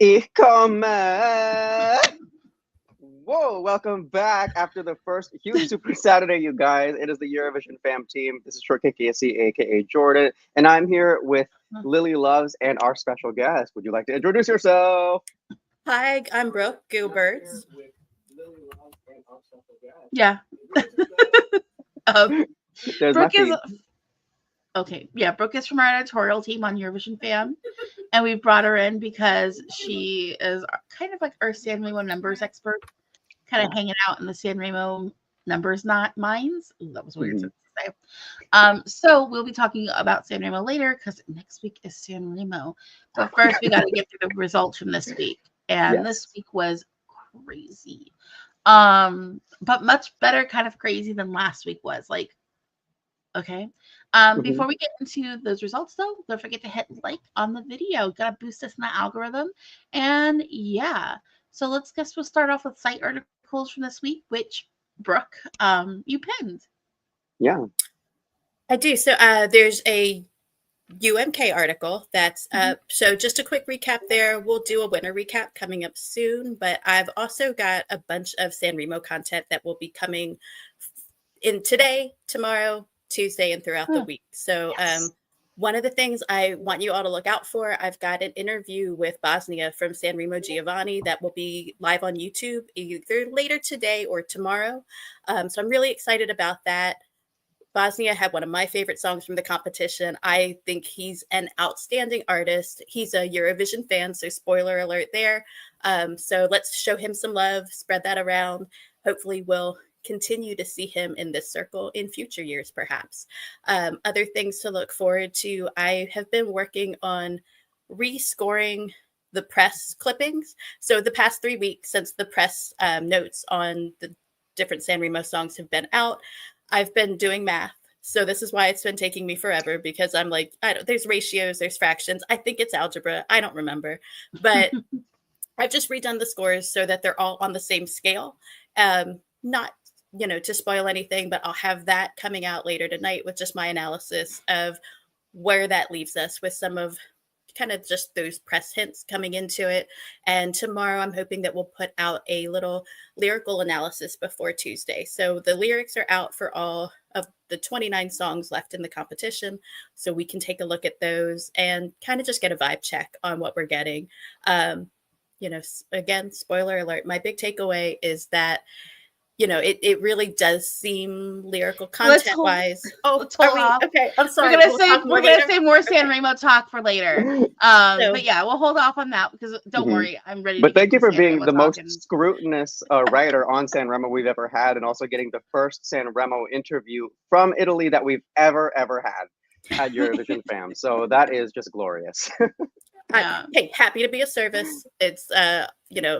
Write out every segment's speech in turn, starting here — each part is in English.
Ich komme. Whoa, welcome back after the first huge Super Saturday, you guys. It is the Eurovision fam team. This is Short KKC, aka Jordan, and I'm here with Lili Loves and our special guest. Would you like to introduce yourself? Hi, I'm Brooke Gilbert. Yeah. Brooke is okay. Yeah, Brooke is from our editorial team on Eurovision fam, and we brought her in because she is kind of like our Sanremo numbers expert, kind of hanging out in the Sanremo numbers not minds. Ooh, that was weird to say. So we'll be talking about Sanremo later because next week is Sanremo. But first, we got to get through the results from this week, and this week was crazy. But much better kind of crazy than last week was. Like, okay. Before we get into those results, though, don't forget to hit like on the video. Gotta boost us in the algorithm. And yeah, so we'll start off with site articles from this week, which Brooke, you pinned. Yeah, I do. So there's a UMK article that's so just a quick recap there. We'll do a winter recap coming up soon, but I've also got a bunch of Sanremo content that will be coming in today, tomorrow, Tuesday, and throughout the week. So one of the things I want you all to look out for, I've got an interview with Bosnia from Sanremo Giovanni that will be live on YouTube either later today or tomorrow. So I'm really excited about that. Bosnia had one of my favorite songs from the competition. I think he's an outstanding artist. He's a Eurovision fan, so spoiler alert there. So let's show him some love, spread that around. Hopefully we'll continue to see him in this circle in future years, perhaps. Other things to look forward to. I have been working on rescoring the press clippings. So the past 3 weeks since the press notes on the different Sanremo songs have been out, I've been doing math. So this is why it's been taking me forever, because I'm like, there's ratios, there's fractions. I think it's algebra. I don't remember. But I've just redone the scores so that they're all on the same scale. Not, to spoil anything, but I'll have that coming out later tonight with just my analysis of where that leaves us with some of kind of just those press hints coming into it. And tomorrow I'm hoping that we'll put out a little lyrical analysis before Tuesday. So the lyrics are out for all of the 29 songs left in the competition. So we can take a look at those and kind of just get a vibe check on what we're getting. Again, spoiler alert, my big takeaway is that it really does seem lyrical content wise. Let's hold off. Okay, I'm sorry. We're gonna say more Sanremo talk for later. But yeah, we'll hold off on that because don't worry, I'm ready. But thank you for being the most scrutinous writer on Sanremo we've ever had, and also getting the first Sanremo interview from Italy that we've ever had at Eurovision fam. So that is just glorious. Hey, happy to be of service. It's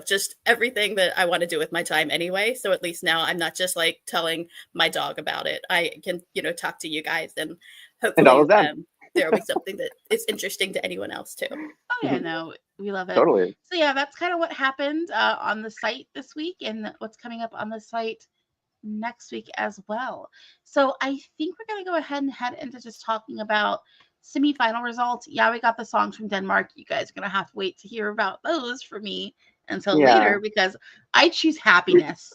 just everything that I want to do with my time anyway. So at least now I'm not just like telling my dog about it. I can talk to you guys and hopefully there will be something that is interesting to anyone else too. Oh yeah, no, we love it. Totally. So yeah, that's kind of what happened on the site this week and what's coming up on the site next week as well. So I think we're gonna go ahead and head into just talking about semi-final results. Yeah, we got the songs from Denmark. You guys are gonna have to wait to hear about those for me until later because I choose happiness.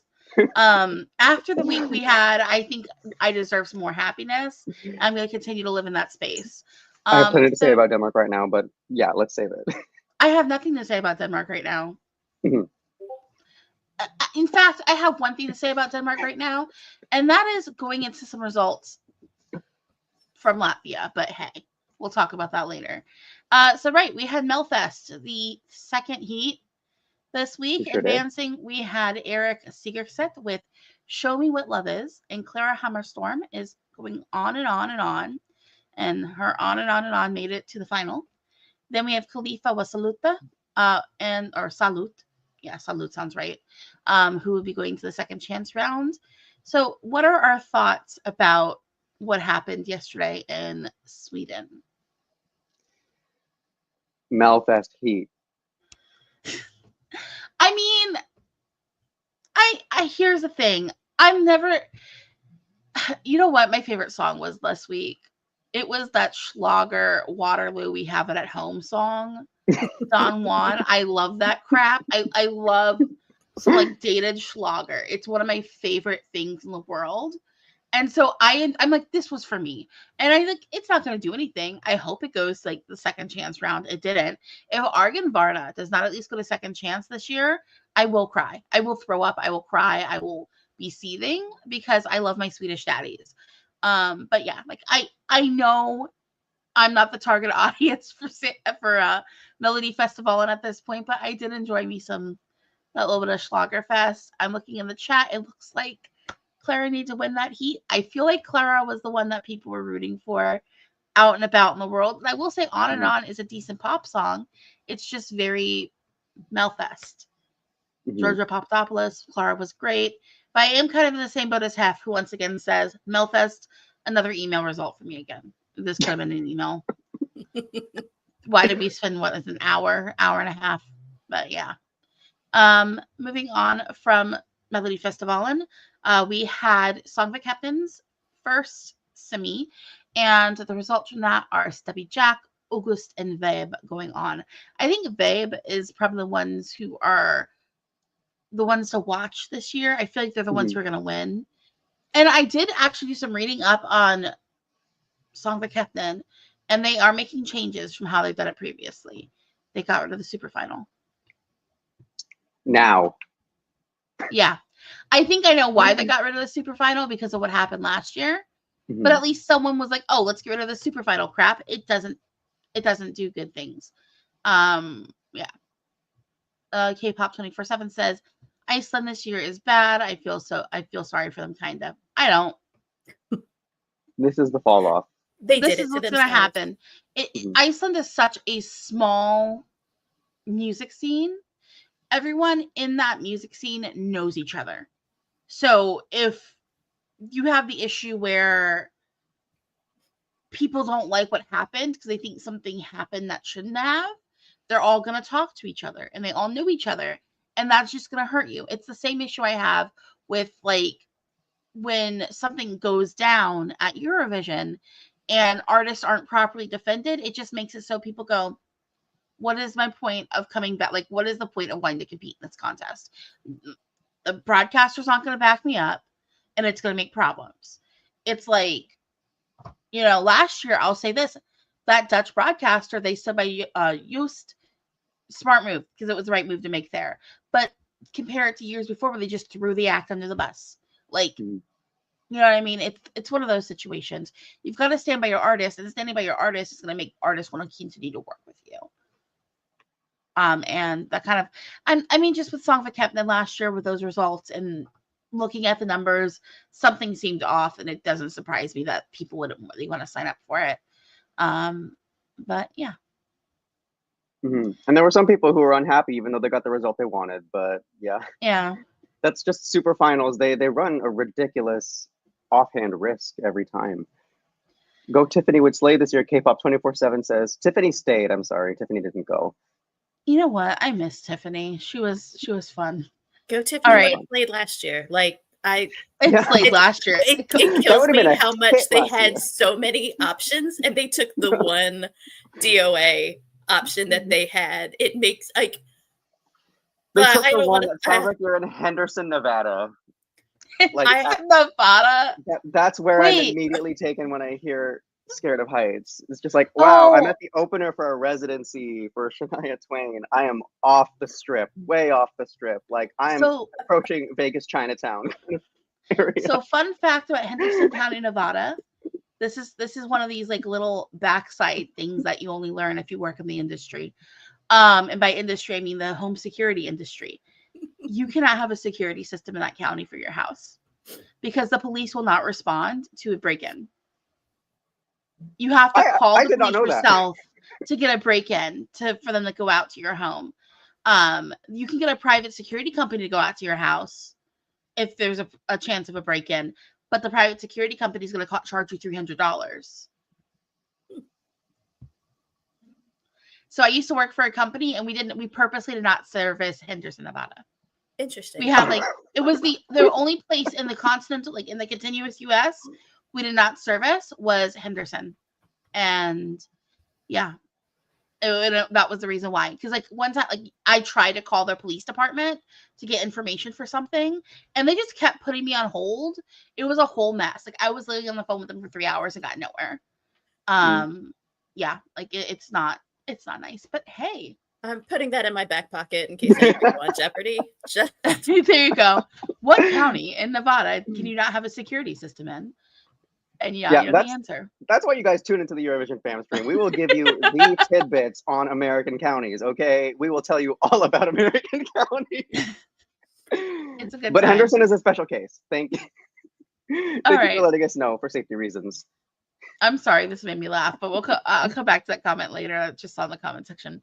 After the week we had, I think I deserve some more happiness. I'm gonna continue to live in that space. I have plenty to say about Denmark right now, but yeah, let's save it. I have nothing to say about Denmark right now. In fact, I have one thing to say about Denmark right now, and that is going into some results from Latvia. But hey, we'll talk about that later. We had Melfest, the second heat this week. Advancing, we had Erik Segerstedt with Show Me What Love Is, and Clara Hammerstorm is going on and on and on. And her on and on and on made it to the final. Then we have Khalifa Wasaluta, Salut. Yeah, Salut sounds right. Who will be going to the second chance round. So what are our thoughts about what happened yesterday in Sweden? Melfest heat. I mean, I here's the thing. I'm never, you know what my favorite song was last week? It was that Schlager Waterloo We Have It at Home song. Don Juan. I love that crap. I love some like dated Schlager. It's one of my favorite things in the world. And so I'm like, this was for me. And I think it's not going to do anything. I hope it goes like the second chance round. It didn't. If Argen Varda does not at least get a second chance this year, I will cry. I will throw up. I will cry. I will be seething because I love my Swedish daddies. But yeah, like I know I'm not the target audience for Melodifestivalen at this point, but I did enjoy me that little bit of Schlagerfest. I'm looking in the chat. It looks like Clara needs to win that heat. I feel like Clara was the one that people were rooting for out and about in the world. And I will say On and On is a decent pop song. It's just very Melfest. Georgia Papadopoulos, Clara was great. But I am kind of in the same boat as Hef, who once again says, Melfest, another email result for me again. This could have been an email. Why did we spend an hour and a half? But yeah. Moving on from Melodifestivalen, we had Song of Captain's first semi, and the results from that are Stubby Jack, August, and Vabe going on. I think Vabe is probably the ones who are the ones to watch this year. I feel like they're the ones who are going to win. And I did actually do some reading up on Song of the Captain, and they are making changes from how they've done it previously. They got rid of the super final. Now. Yeah. I think I know why they got rid of the super final, because of what happened last year. But at least someone was like, oh, let's get rid of the super final crap. It doesn't do good things. Yeah. K-pop 24/7 says Iceland this year is bad. I feel sorry for them, kind of. I don't. This is the fall off. This is what's going to happen. Iceland is such a small music scene. Everyone in that music scene knows each other. So if you have the issue where people don't like what happened because they think something happened that shouldn't have, they're all going to talk to each other, and they all knew each other, and that's just going to hurt you. It's the same issue I have with like when something goes down at Eurovision and artists aren't properly defended. It just makes it so people go, what is my point of coming back? Like, what is the point of wanting to compete in this contest? The broadcaster's not going to back me up, and it's going to make problems. It's like, last year, I'll say this, that Dutch broadcaster, they stood by Joost, smart move, because it was the right move to make there. But compare it to years before where they just threw the act under the bus. Like, you know what I mean? It's one of those situations. You've got to stand by your artist, and standing by your artist is going to make artists want to continue to work with you. And that kind of, I mean, just with Song of the Captain last year with those results and looking at the numbers, something seemed off, and it doesn't surprise me that people wouldn't really want to sign up for it. But yeah. And there were some people who were unhappy, even though they got the result they wanted. But yeah, that's just super finals. They run a ridiculous offhand risk every time. Go Tiffany would slay this year. K-pop 24/7 says Tiffany stayed. I'm sorry, Tiffany didn't go. You know what? I miss Tiffany. She was fun. Go Tiffany. All right. Played last year. Like played last year. It kills me how much they had so many options, and they took the one DOA option that they had. It makes like they took the one that sounds like you're in Henderson, Nevada. Like Nevada. That's where I'm immediately taken when I hear Scared of Heights. It's just like, wow, I'm at the opener for a residency for Shania Twain. I am off the strip, way off the strip. Like I'm approaching Vegas Chinatown area. So fun fact about Henderson County, Nevada. This is one of these like little backside things that you only learn if you work in the industry. And by industry, I mean the home security industry. You cannot have a security system in that county for your house because the police will not respond to a break-in. You have to call the police yourself to get a break-in for them to go out to your home. You can get a private security company to go out to your house if there's a chance of a break-in, but the private security company is going to charge you $300. So I used to work for a company, and we purposely did not service Henderson, Nevada. Interesting. We had it was the only place in the continental, like in the continuous US we did not service was Henderson. And yeah, that was the reason why. Because like one time, like I tried to call their police department to get information for something, and they just kept putting me on hold. It was a whole mess. Like I was literally on the phone with them for 3 hours and got nowhere. Yeah, like it's not nice. But hey, I'm putting that in my back pocket in case I ever go on Jeopardy. there you go. What county in Nevada can you not have a security system in? And you know the answer. That's why you guys tune into the Eurovision Fam Stream. We will give you the tidbits on American counties, okay? We will tell you all about American counties. It's a good But time. Henderson is a special case. Thank you. Thank you for letting us know for safety reasons. I'm sorry, this made me laugh, but I'll come back to that comment later. Just on the comment section.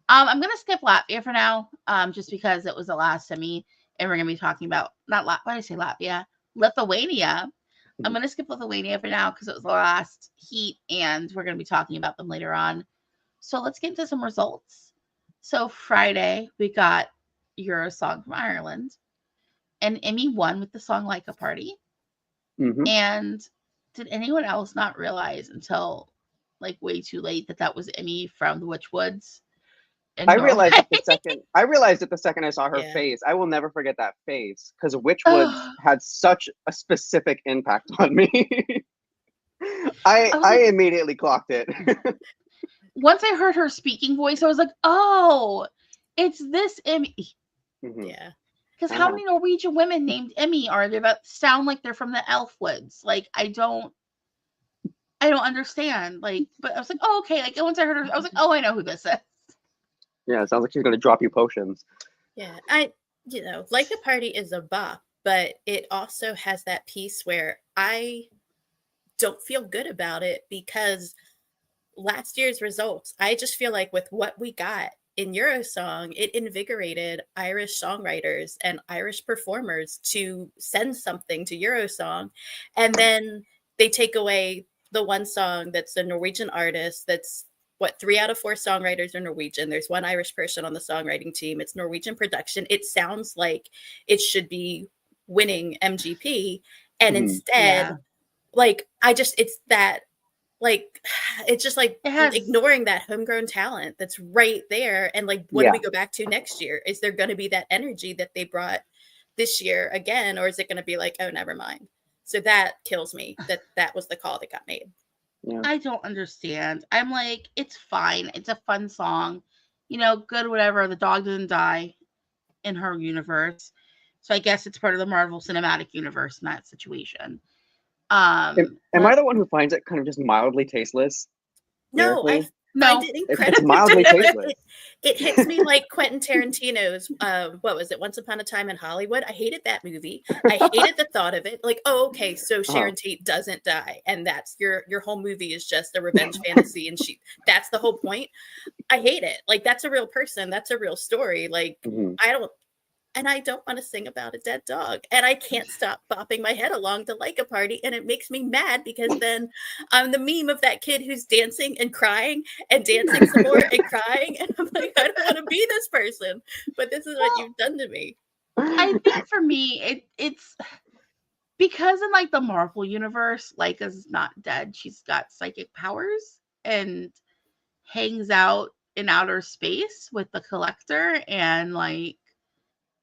I'm gonna skip Latvia for now, just because it was the last semi, and we're gonna be talking about why did I say Latvia? Lithuania. I'm gonna skip Lithuania for now because it was the last heat, and we're gonna be talking about them later on. So let's get into some results. So Friday we got Eurosong from Ireland, and EMMY won with the song Laika Party. And did anyone else not realize until like way too late that was EMMY from the Witchwoods? I realized it the second I saw her face. I will never forget that face because Witchwoods had such a specific impact on me. I immediately clocked it. Once I heard her speaking voice, I was like, "Oh, it's this EMMY." Yeah. Because how many Norwegian women named EMMY are there that sound like they're from the Elfwoods? Like I don't understand. Like, but I was like, "Oh, okay." Like once I heard her, I was like, "Oh, I know who this is." Yeah, it sounds like she's going to drop you potions. Yeah, Laika Party is a bop, but it also has that piece where I don't feel good about it because last year's results, I just feel like with what we got in Eurosong, it invigorated Irish songwriters and Irish performers to send something to Eurosong. And then they take away the one song that's a Norwegian artist that's 3 out of 4 songwriters are Norwegian. There's one Irish person on the songwriting team. It's Norwegian production. It sounds like it should be winning MGP. And instead, ignoring that homegrown talent that's right there. And like, what do we go back to next year? Is there going to be that energy that they brought this year again? Or is it going to be like, oh, never mind? So that kills me that was the call that got made. Yeah. I don't understand. I'm like, it's fine. It's a fun song. Good, whatever. The dog didn't die in her universe. So I guess it's part of the Marvel Cinematic Universe in that situation. Am I the one who finds it kind of just mildly tasteless? No, I find it incredible. It's mildly tasteless. It hits me like Quentin Tarantino's, what was it, Once Upon a Time in Hollywood? I hated that movie. I hated the thought of it. Like, oh, okay, so Sharon Tate doesn't die, and that's your whole movie is just a revenge fantasy, and that's the whole point. I hate it. Like, that's a real person. That's a real story. Like, I don't want to sing about a dead dog. And I can't stop bopping my head along to Laika Party. And it makes me mad because then I'm the meme of that kid who's dancing and crying and dancing some more and crying. And I'm like, I don't want to be this person. But this is what you've done to me. I think for me, it's because in like the Marvel universe, Laika's not dead. She's got psychic powers and hangs out in outer space with the Collector and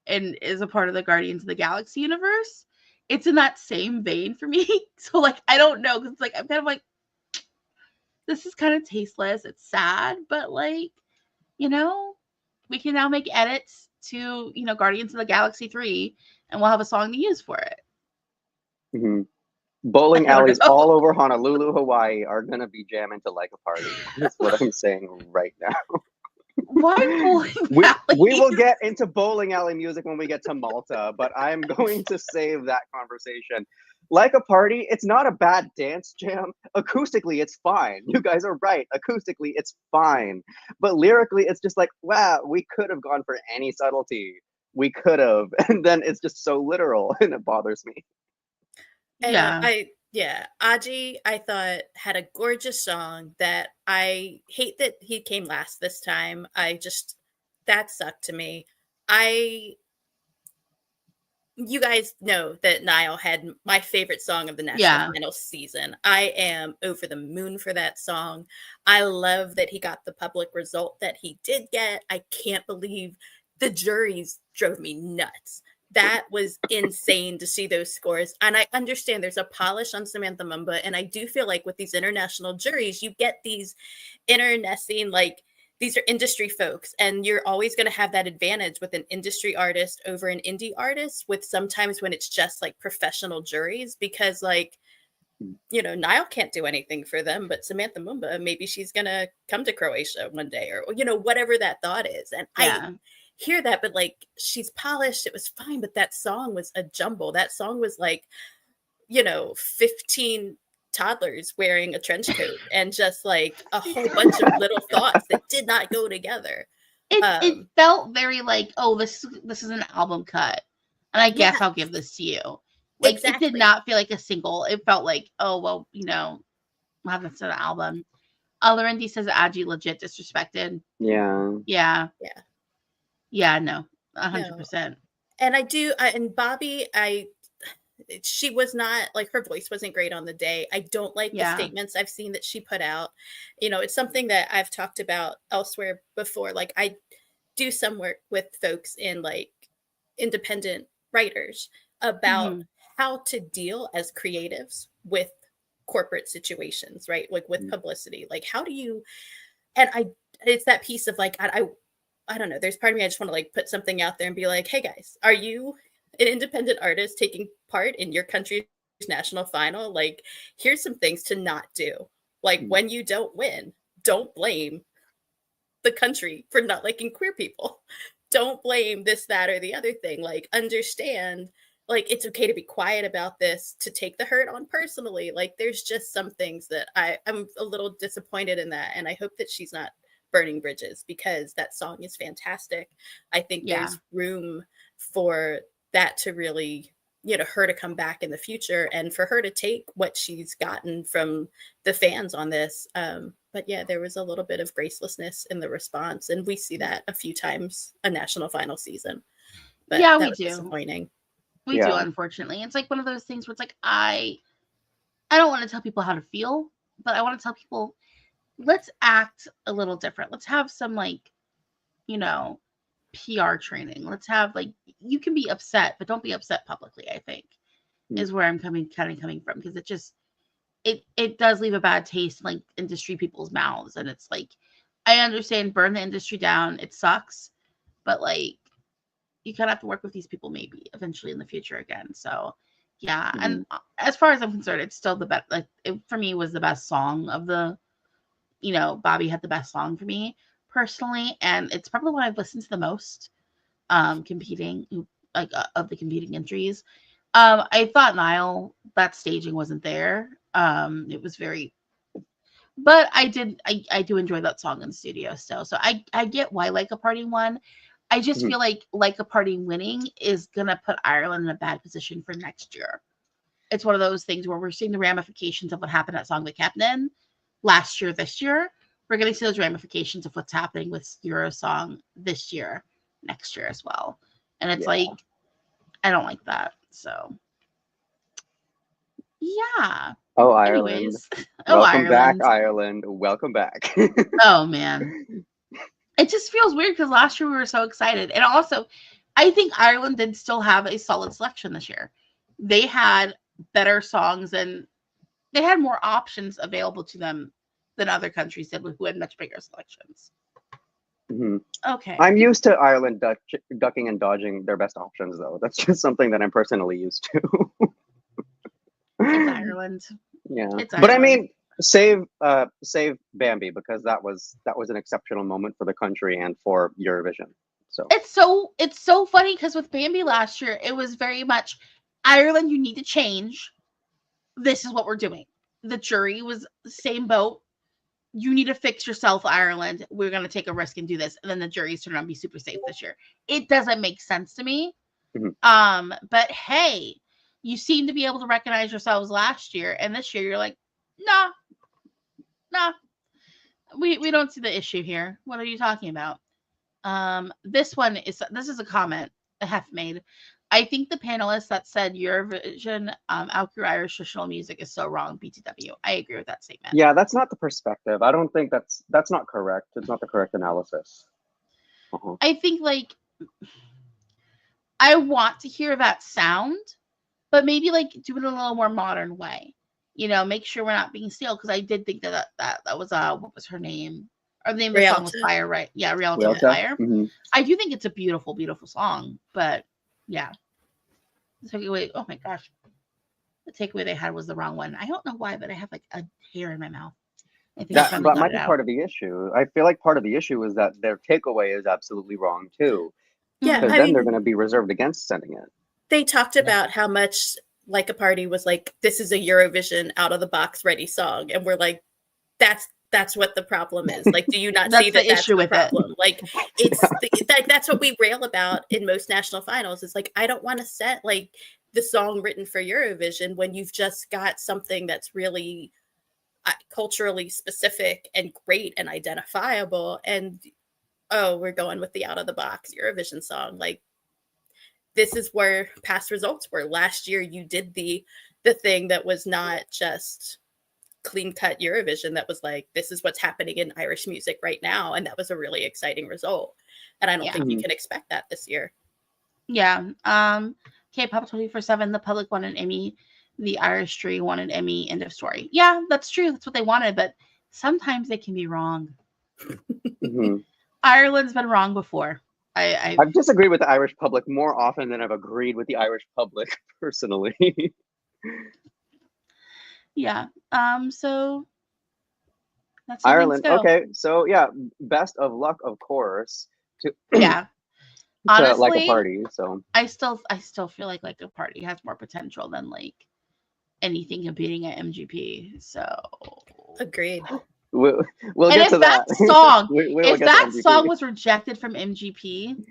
is a part of the Guardians of the Galaxy universe. It's in that same vein for me. So like, I don't know. Cause it's like, I'm kind of like, this is kind of tasteless. It's sad, but like, we can now make edits to, Guardians of the Galaxy 3 and we'll have a song to use for it. Mm-hmm. Bowling alleys all over Honolulu, Hawaii are going to be jamming to Laika Party. That's what I'm saying right now. Why bowling alley? We will get into bowling alley music when we get to Malta, but I'm going to save that conversation. Laika Party, it's not a bad dance jam. Acoustically, it's fine. You guys are right. Acoustically, it's fine. But lyrically, it's just like, wow, we could have gone for any subtlety. We could have. And then it's just so literal, and it bothers me. Aji, I thought, had a gorgeous song that I hate that he came last this time. That sucked to me. you guys know that Niall had my favorite song of the national final season. I am over the moon for that song. I love that he got the public result that he did get. I can't believe the juries drove me nuts. That was insane to see those scores. And I understand there's a polish on Samantha Mumba. And I do feel like with these international juries, you get these internecine, like, these are industry folks, and you're always going to have that advantage with an industry artist over an indie artist, with sometimes when it's just like professional juries, because like, you know, Niall can't do anything for them, but Samantha Mumba, maybe she's going to come to Croatia one day, or, you know, whatever that thought is. And I hear that, but like, she's polished. It was fine. But that song was a jumble. That song was like, you know, 15 toddlers wearing a trench coat and just like a whole bunch of little thoughts that did not go together. It felt very like, oh, this is an album cut, and I guess I'll give this to you. Like, exactly. It did not feel like a single. It felt like, oh, well, you know, we'll have this as an album. Lorendi says Aji legit disrespected. Yeah, no, 100%. And I do, and Bobby, she was not, like, her voice wasn't great on the day. I don't like the statements I've seen that she put out. You know, it's something that I've talked about elsewhere before. Like, I do some work with folks in like independent writers about how to deal as creatives with corporate situations, right? Like with publicity, like how do you, and it's that piece of like, I don't know. There's part of me, I just want to like put something out there and be like, hey guys, are you an independent artist taking part in your country's national final? Like, here's some things to not do. Like when you don't win, don't blame the country for not liking queer people. Don't blame this, that, or the other thing. Like, understand, like, it's okay to be quiet about this, to take the hurt on personally. Like, there's just some things that I'm a little disappointed in that. And I hope that she's not burning bridges, because that song is fantastic. I think there's room for that to really, you know, her to come back in the future and for her to take what she's gotten from the fans on this. But yeah, there was a little bit of gracelessness in the response, and we see that a few times a national final season. But yeah, that we was do. Disappointing. We do, unfortunately. It's like one of those things where it's like, I don't want to tell people how to feel, but I want to tell people, let's act a little different. Let's have some, like, you know, PR training. Let's have, like, you can be upset, but don't be upset publicly, I think, is where I'm coming from, because it just, it does leave a bad taste in, like, industry people's mouths. And it's like, I understand, burn the industry down. It sucks, but like, you kind of have to work with these people maybe eventually in the future again. So yeah. And as far as I'm concerned, it's still the best, like, it, for me, was the best song of the, you know, Bobby had the best song for me personally. And it's probably one I've listened to the most, competing, like, of the competing entries. I thought Niall, that staging wasn't there. It was very, but I do enjoy that song in the studio still. So I get why Laika Party won. I just feel like Laika Party winning is gonna put Ireland in a bad position for next year. It's one of those things where we're seeing the ramifications of what happened at Song the Captain last year, this year. We're gonna see those ramifications of what's happening with Eurosong this year, next year as well. And it's like, I don't like that. So yeah. Oh, Ireland. Anyways. Welcome back, Ireland. Welcome back. Oh, man. It just feels weird because last year we were so excited. And also, I think Ireland did still have a solid selection this year. They had better songs and they had more options available to them than other countries did, who had much bigger selections. Okay. I'm used to Ireland ducking and dodging their best options, though. That's just something that I'm personally used to. It's Ireland. Yeah, it's but Ireland. I mean, save Bambi, because that was an exceptional moment for the country and for Eurovision. So it's so funny because with Bambi last year, it was very much Ireland. You need to change. This is what we're doing. The jury was the same boat. You need to fix yourself, Ireland. We're going to take a risk and do this. And then the jury's turned out to be super safe this year. It doesn't make sense to me. But hey, you seem to be able to recognize yourselves last year. And this year you're like, nah. We don't see the issue here. What are you talking about? This is a comment I have made. I think the panelists that said Eurovision outgrew Irish traditional music is so wrong. BTW. I agree with that statement. Yeah, that's not the perspective. I don't think that's not correct. It's not the correct analysis. I think like I want to hear that sound, but maybe like do it in a little more modern way. You know, make sure we're not being stale, because I did think that was what was her name? Or the name of the song was Fire, right? Yeah, Rialto with Fire. I do think it's a beautiful, beautiful song, but yeah. The takeaway, oh my gosh. The takeaway they had was the wrong one. I don't know why, but I have like a hair in my mouth. I think that might be part of the issue. I feel like part of the issue is that their takeaway is absolutely wrong too. Yeah, because then they're going to be reserved against sending it. They talked about how much Like a Party was like, this is a Eurovision out of the box ready song, and we're like, that's what the problem is. Like, do you not see that that's the problem? Like, it's that's what we rail about in most national finals. It's like, I don't want to set like the song written for Eurovision when you've just got something that's really culturally specific and great and identifiable, and we're going with the out of the box Eurovision song. Like, this is where past results were. Last year you did the thing that was not just clean cut Eurovision, that was like, this is what's happening in Irish music right now, and that was a really exciting result, and I don't think you can expect that this year. K-pop 24/7, the public won an Emmy, the Irish jury won an Emmy, end of story. Yeah, that's true, that's what they wanted, but sometimes they can be wrong. Ireland's been wrong before. I've disagreed with the Irish public more often than I've agreed with the Irish public personally. Yeah. So that's Ireland. Okay. So yeah, best of luck, of course. Honestly, Like a Party. So I still feel like a Party has more potential than like anything competing at MGP. So agreed. We'll get to that. Song, if that song was rejected from MGP,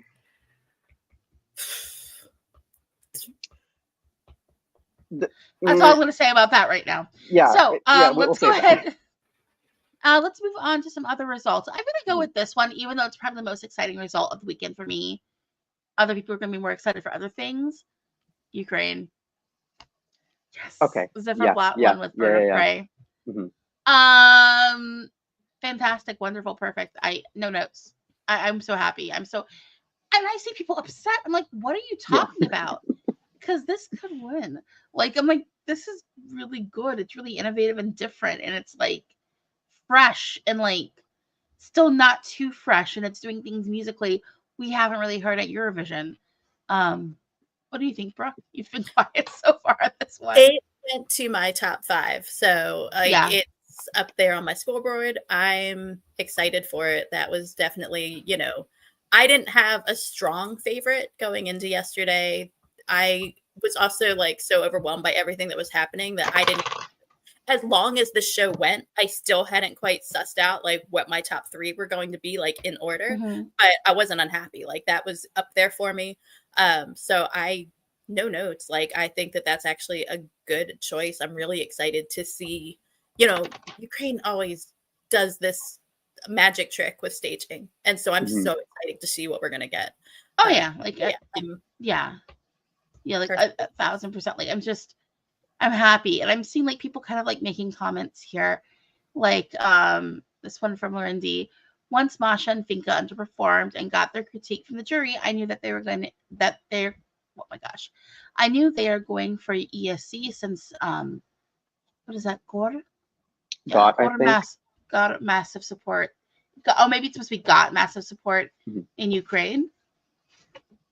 that's all I'm going to say about that right now. Yeah. So let's go ahead. Let's move on to some other results. I'm going to go with this one, even though it's probably the most exciting result of the weekend for me. Other people are going to be more excited for other things. Ukraine. Yes. Okay. Ziferblat won with Bird of Prey. Fantastic, wonderful, perfect. No notes. I'm so happy. And I see people upset. I'm like, what are you talking about? Because this could win. Like, I'm like, this is really good. It's really innovative and different, and it's like fresh and like still not too fresh, and it's doing things musically we haven't really heard at Eurovision. What do you think, Brooke? You've been quiet so far at this one. It went to my top 5, so it's up there on my scoreboard. I'm excited for it. That was definitely, I didn't have a strong favorite going into yesterday. I was also like so overwhelmed by everything that was happening that I didn't, as long as the show went, I still hadn't quite sussed out like what my top 3 were going to be like in order, but I wasn't unhappy. Like, that was up there for me. So no notes. Like, I think that that's actually a good choice. I'm really excited to see, Ukraine always does this magic trick with staging. And so I'm so excited to see what we're going to get. Oh yeah. Like, like 1,000%. Like, I'm happy. And I'm seeing like people kind of like making comments here. Like, this one from Lauren D. Once Masha and Finka underperformed and got their critique from the jury, I knew that they were oh my gosh. I knew they are going for ESC since, what is that? Got massive support. Maybe it's supposed to be got massive support in Ukraine.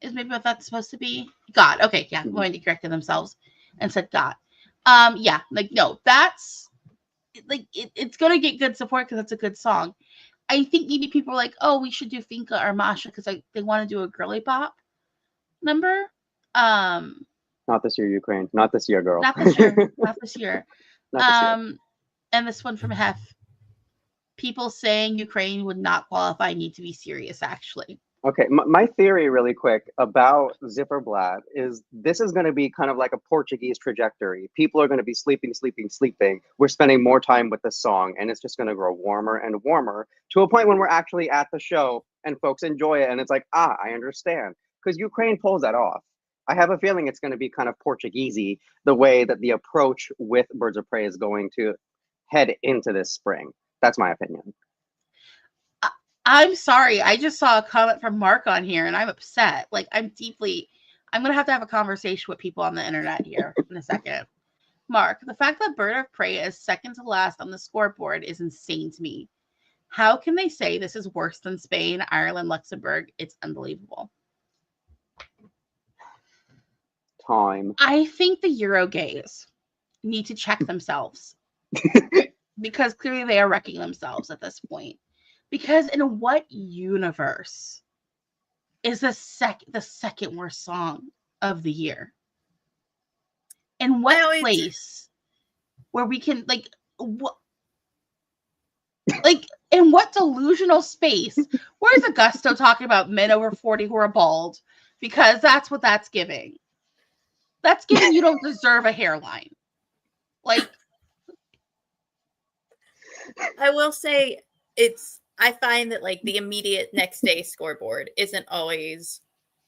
Is maybe what that's supposed to be? Got. Okay, yeah. Wendy corrected themselves and said got. No, that's like it's gonna get good support because it's a good song. I think maybe people are like, oh, we should do Finka or Masha because they want to do a girly pop number. Not this year, Ukraine. Not this year, girl. Not this year. Not this year. And this one from Hef. People saying Ukraine would not qualify need to be serious, actually. Okay, my theory really quick about Ziferblat is this is going to be kind of like a Portuguese trajectory. People are going to be sleeping. We're spending more time with the song, and it's just going to grow warmer and warmer to a point when we're actually at the show and folks enjoy it. And it's like, I understand. Because Ukraine pulls that off. I have a feeling it's going to be kind of Portuguesey, the way that the approach with Birds of Prey is going to head into this spring. That's my opinion. I'm sorry. I just saw a comment from Mark on here and I'm upset. Like, I'm going to have a conversation with people on the internet here in a second. Mark, the fact that Bird of Prey is second to last on the scoreboard is insane to me. How can they say this is worse than Spain, Ireland, Luxembourg? It's unbelievable. Time. I think the Euro gays need to check themselves because clearly they are wrecking themselves at this point. Because in what universe is the second worst song of the year? In what place where we can in what delusional space? Where's Augusto talking about men over 40 who are bald? Because that's what that's giving. That's giving you don't deserve a hairline. Like, I will say I find that like the immediate next day scoreboard isn't always,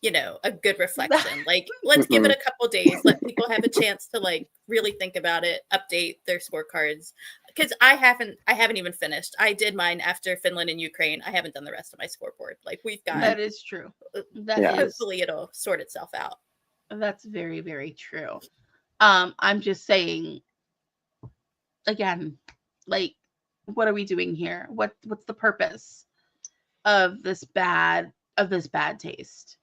a good reflection. Like, let's give it a couple days, let people have a chance to like really think about it, update their scorecards. Because I haven't even finished. I did mine after Finland and Ukraine. I haven't done the rest of my scoreboard. Like, we've got that is true. Hopefully it'll sort itself out. That's very, very true. I'm just saying, again, like, what are we doing here? What's the purpose of this bad taste?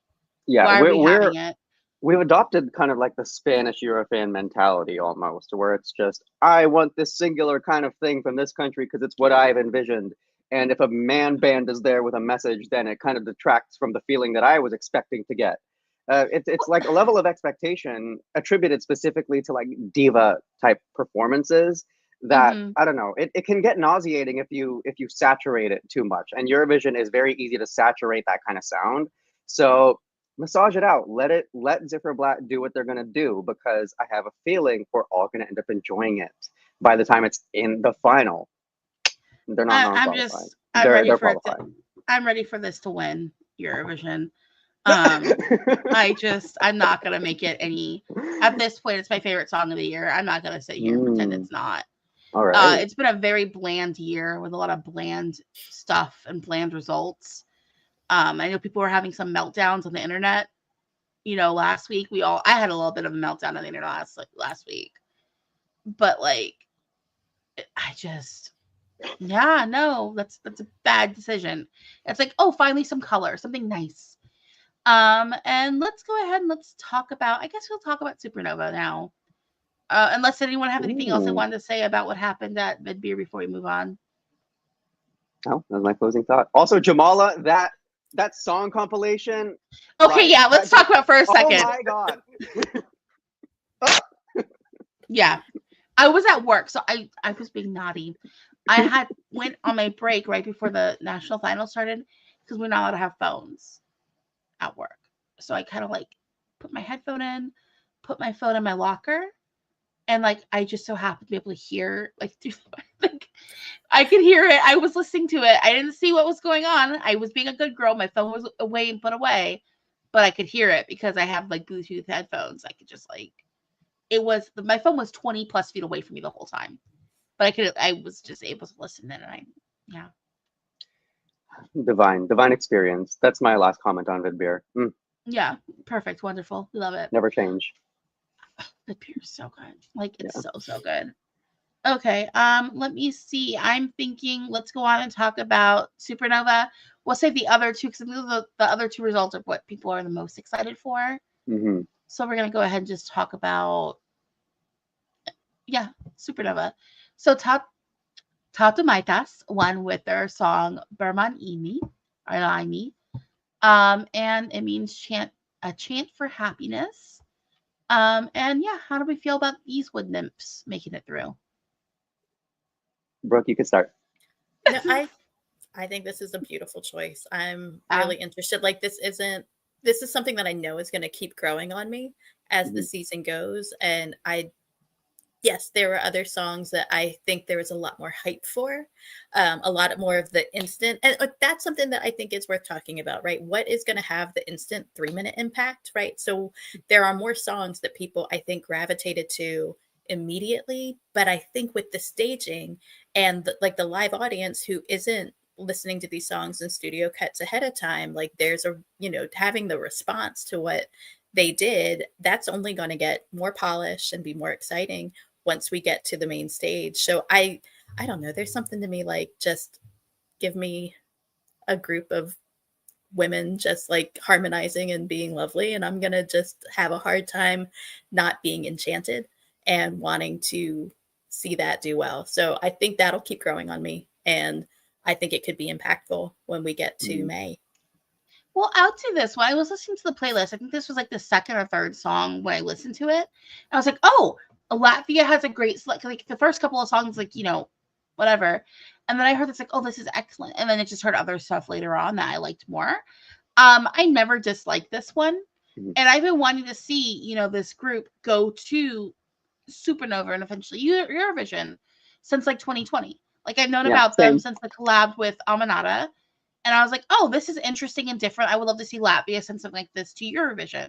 Yeah, why are we having it? We've adopted kind of like the Spanish Eurofan mentality almost, where it's just, I want this singular kind of thing from this country because it's what I've envisioned. And if a man band is there with a message, then it kind of detracts from the feeling that I was expecting to get. It's like a level of expectation attributed specifically to like diva type performances that I don't know. It can get nauseating if you saturate it too much. And Eurovision is very easy to saturate that kind of sound. So massage it out. Let Ziferblat do what they're gonna do, because I have a feeling we're all gonna end up enjoying it by the time it's in the final. They're not non-qualified. They're qualified. I'm ready for this to win Eurovision. I'm not gonna make it any. At this point, it's my favorite song of the year. I'm not gonna sit here and pretend it's not. All right. It's been a very bland year with a lot of bland stuff and bland results. I know people were having some meltdowns on the internet. Last week I had a little bit of a meltdown on the internet last week. But like, that's a bad decision. It's like, oh, finally some color, something nice. And let's go ahead and let's talk about, I guess we'll talk about Supernova now. Unless anyone have anything else they wanted to say about what happened at Vidbir before we move on. Oh, that was my closing thought. Also, Jamala, that song compilation. Okay, yeah, let's talk about for a second. Oh my God. Yeah. I was at work, so I was being naughty. I went on my break right before the national final started because we're not allowed to have phones at work. So I kind of like put my headphone in, put my phone in my locker, and like I just so happened to be able to hear like I could hear it. I was listening to it. I didn't see what was going on. I was being a good girl. My phone was away and put away, but I could hear it because I have like Bluetooth headphones. I could just like, my phone was 20 plus feet away from me the whole time, but I was just able to listen in, and Divine experience. That's my last comment on Vidbir. Yeah, perfect, wonderful, we love it. Never change. Vidbir is so good. Like, it's so good. Okay, let me see. I'm thinking let's go on and talk about Supernova. We'll say the other two, because the other two results are what people are the most excited for. So we're gonna go ahead and just talk about Supernova. So Tautemeitas won with their song Berman EMMY or Laimi. And it means a chant for happiness. How do we feel about these wood nymphs making it through? Brooke, you can start. No, I think this is a beautiful choice. I'm really interested. Like, this is something that I know is going to keep growing on me as the season goes. And I yes, there were other songs that I think there was a lot more hype for, a lot more of the instant. And that's something that I think is worth talking about, right? What is going to have the instant 3-minute impact, right? So there are more songs that people, I think, gravitated to immediately. But I think with the staging and the live audience who isn't listening to these songs in studio cuts ahead of time, like there's a, having the response to what they did, that's only going to get more polished and be more exciting once we get to the main stage. So I don't know, there's something to me like, just give me a group of women just like harmonizing and being lovely, and I'm going to just have a hard time not being enchanted and wanting to see that do well. So I think that'll keep growing on me, and I think it could be impactful when we get to May. Well, I'll do this. When I was listening to the playlist, I think this was like the second or third song when I listened to it. I was like, oh, Latvia has a great select. Like the first couple of songs, like, whatever. And then I heard it's like, oh, this is excellent. And then I just heard other stuff later on that I liked more. I never disliked this one. And I've been wanting to see, this group go to Supernova and eventually Eurovision since like 2020. Like I've known about them since the collab with Aminata. And I was like, oh, this is interesting and different. I would love to see Latvia send something like this to Eurovision.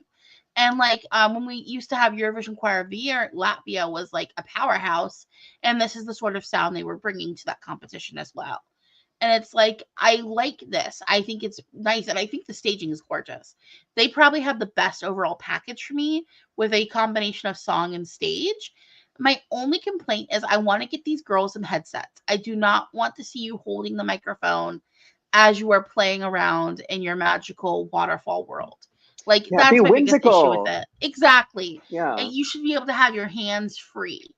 And like when we used to have Eurovision Choir of the Year, Latvia was like a powerhouse. And this is the sort of sound they were bringing to that competition as well. And it's like, I like this. I think it's nice. And I think the staging is gorgeous. They probably have the best overall package for me with a combination of song and stage. My only complaint is I want to get these girls in headsets. I do not want to see you holding the microphone as you are playing around in your magical waterfall world. Like, that's my biggest issue with it. Exactly. Yeah. And you should be able to have your hands free.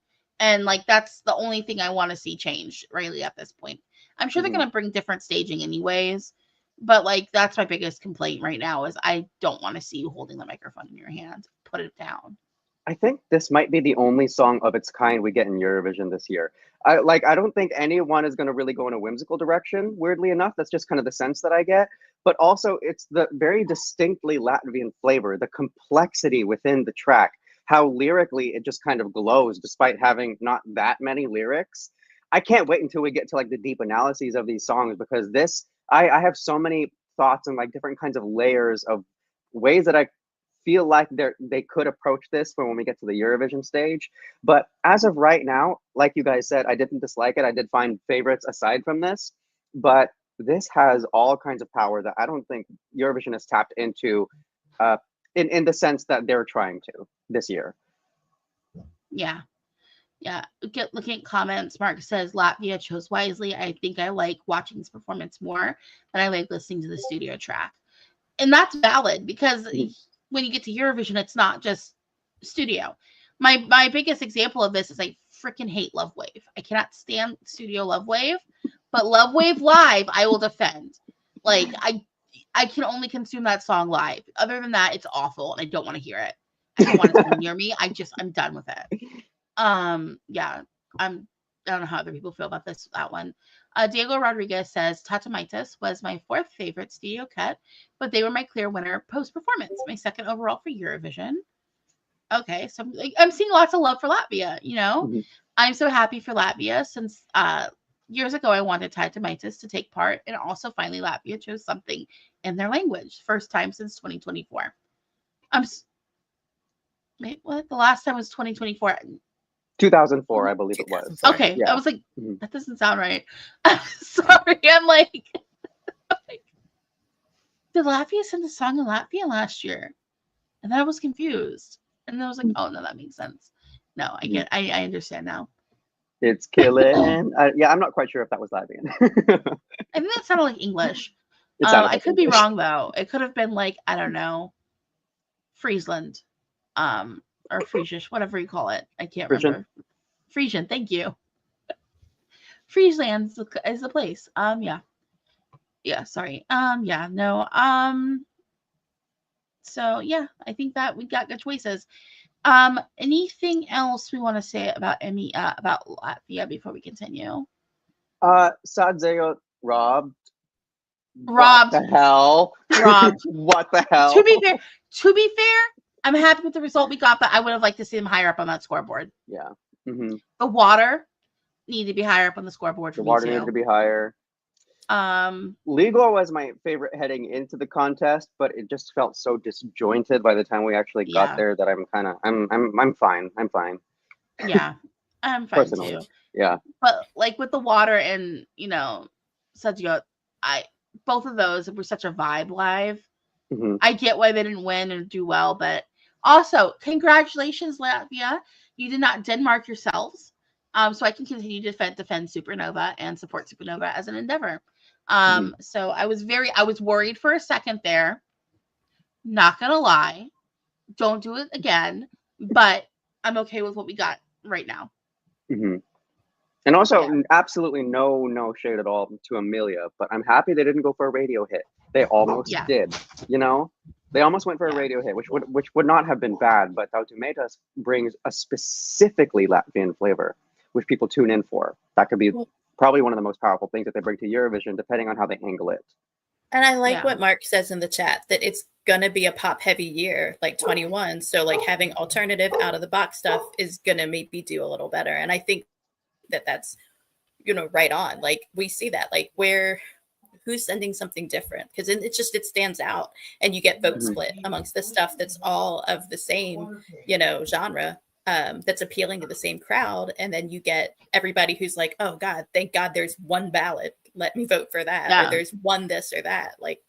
And, like, that's the only thing I want to see change, really, at this point. I'm sure they're going to bring different staging anyways. But, like, that's my biggest complaint right now is I don't want to see you holding the microphone in your hand. Put it down. I think this might be the only song of its kind we get in Eurovision this year. I don't think anyone is going to really go in a whimsical direction, weirdly enough. That's just kind of the sense that I get. But also, it's the very distinctly Latvian flavor, the complexity within the track, how lyrically it just kind of glows despite having not that many lyrics. I can't wait until we get to like the deep analyses of these songs, because I have so many thoughts and like different kinds of layers of ways that I feel like they could approach this for when we get to the Eurovision stage. But as of right now, like you guys said, I didn't dislike it. I did find favorites aside from this, but this has all kinds of power that I don't think Eurovision has tapped into in the sense that they're trying to this year. Yeah. Looking at comments, Mark says Latvia chose wisely. I think I like watching this performance more than I like listening to the studio track. And that's valid, because when you get to Eurovision, it's not just studio. My biggest example of this is I freaking hate Love Wave. I cannot stand studio Love Wave, but Love Wave live, I will defend. Like I can only consume that song live. Other than that, it's awful, and I don't want to hear it. I don't want it to be near me. I'm done with it. Yeah, I don't know how other people feel about that one. Diego Rodriguez says Tautemeitas was my fourth favorite studio cut, but they were my clear winner post-performance. My second overall for Eurovision. Okay, so I'm seeing lots of love for Latvia, I'm so happy for Latvia since years ago I wanted Tautemeitas to take part, and also finally Latvia chose something in their language. First time since 2024. Wait, what? The last time was 2024. 2004, I believe it was. Okay, yeah. I was like, that doesn't sound right. Sorry, I'm like, did Latvia send a song in Latvia last year? And then I was confused. And then I was like, oh, no, that makes sense. No, I understand now. It's killing. Yeah, I'm not quite sure if that was Latvian. I think that sounded like English. I could be wrong, though. It could have been like, I don't know, Friesland. Or Friesish, whatever you call it. I can't remember. Frisian, thank you. Friesland is the place. Yeah, sorry. Yeah, no. So yeah, I think that we got good choices. Anything else we want to say about about Latvia before we continue? Sadzeo robbed. What the hell? Robbed. What the hell? To be fair, I'm happy with the result we got, but I would have liked to see them higher up on that scoreboard. Yeah. Mm-hmm. The water needed to be higher up on the scoreboard for The me water too. needed to be higher. Legal was my favorite heading into the contest, but it just felt so disjointed by the time we actually got there that I'm fine. I'm fine. Yeah, I'm fine Personally. too. Yeah. But like with the water and Sergio, both of those were such a vibe live. Mm-hmm. I get why they didn't win and do well, but also congratulations, Latvia. You did not Denmark yourselves. So I can continue to defend Supernova and support Supernova as an endeavor. So I was worried for a second there. Not gonna lie, don't do it again. But I'm okay with what we got right now. Mm-hmm. And also, absolutely no shade at all to Amelia, but I'm happy they didn't go for a radio hit. They almost did. They almost went for a radio hit, which would not have been bad. But Tautemeitas brings a specifically Latvian flavor, which people tune in for. That could be probably one of the most powerful things that they bring to Eurovision, depending on how they angle it. And I like what Mark says in the chat, that it's gonna be a pop heavy year, like 21. So like having alternative out of the box stuff is gonna maybe do a little better. And I think that's right on. Like we see that, like who's sending something different, because it stands out, and you get vote split amongst the stuff that's all of the same genre, that's appealing to the same crowd, and then you get everybody who's like, oh god, thank god there's one ballot, let me vote for that, or there's one this or that. Like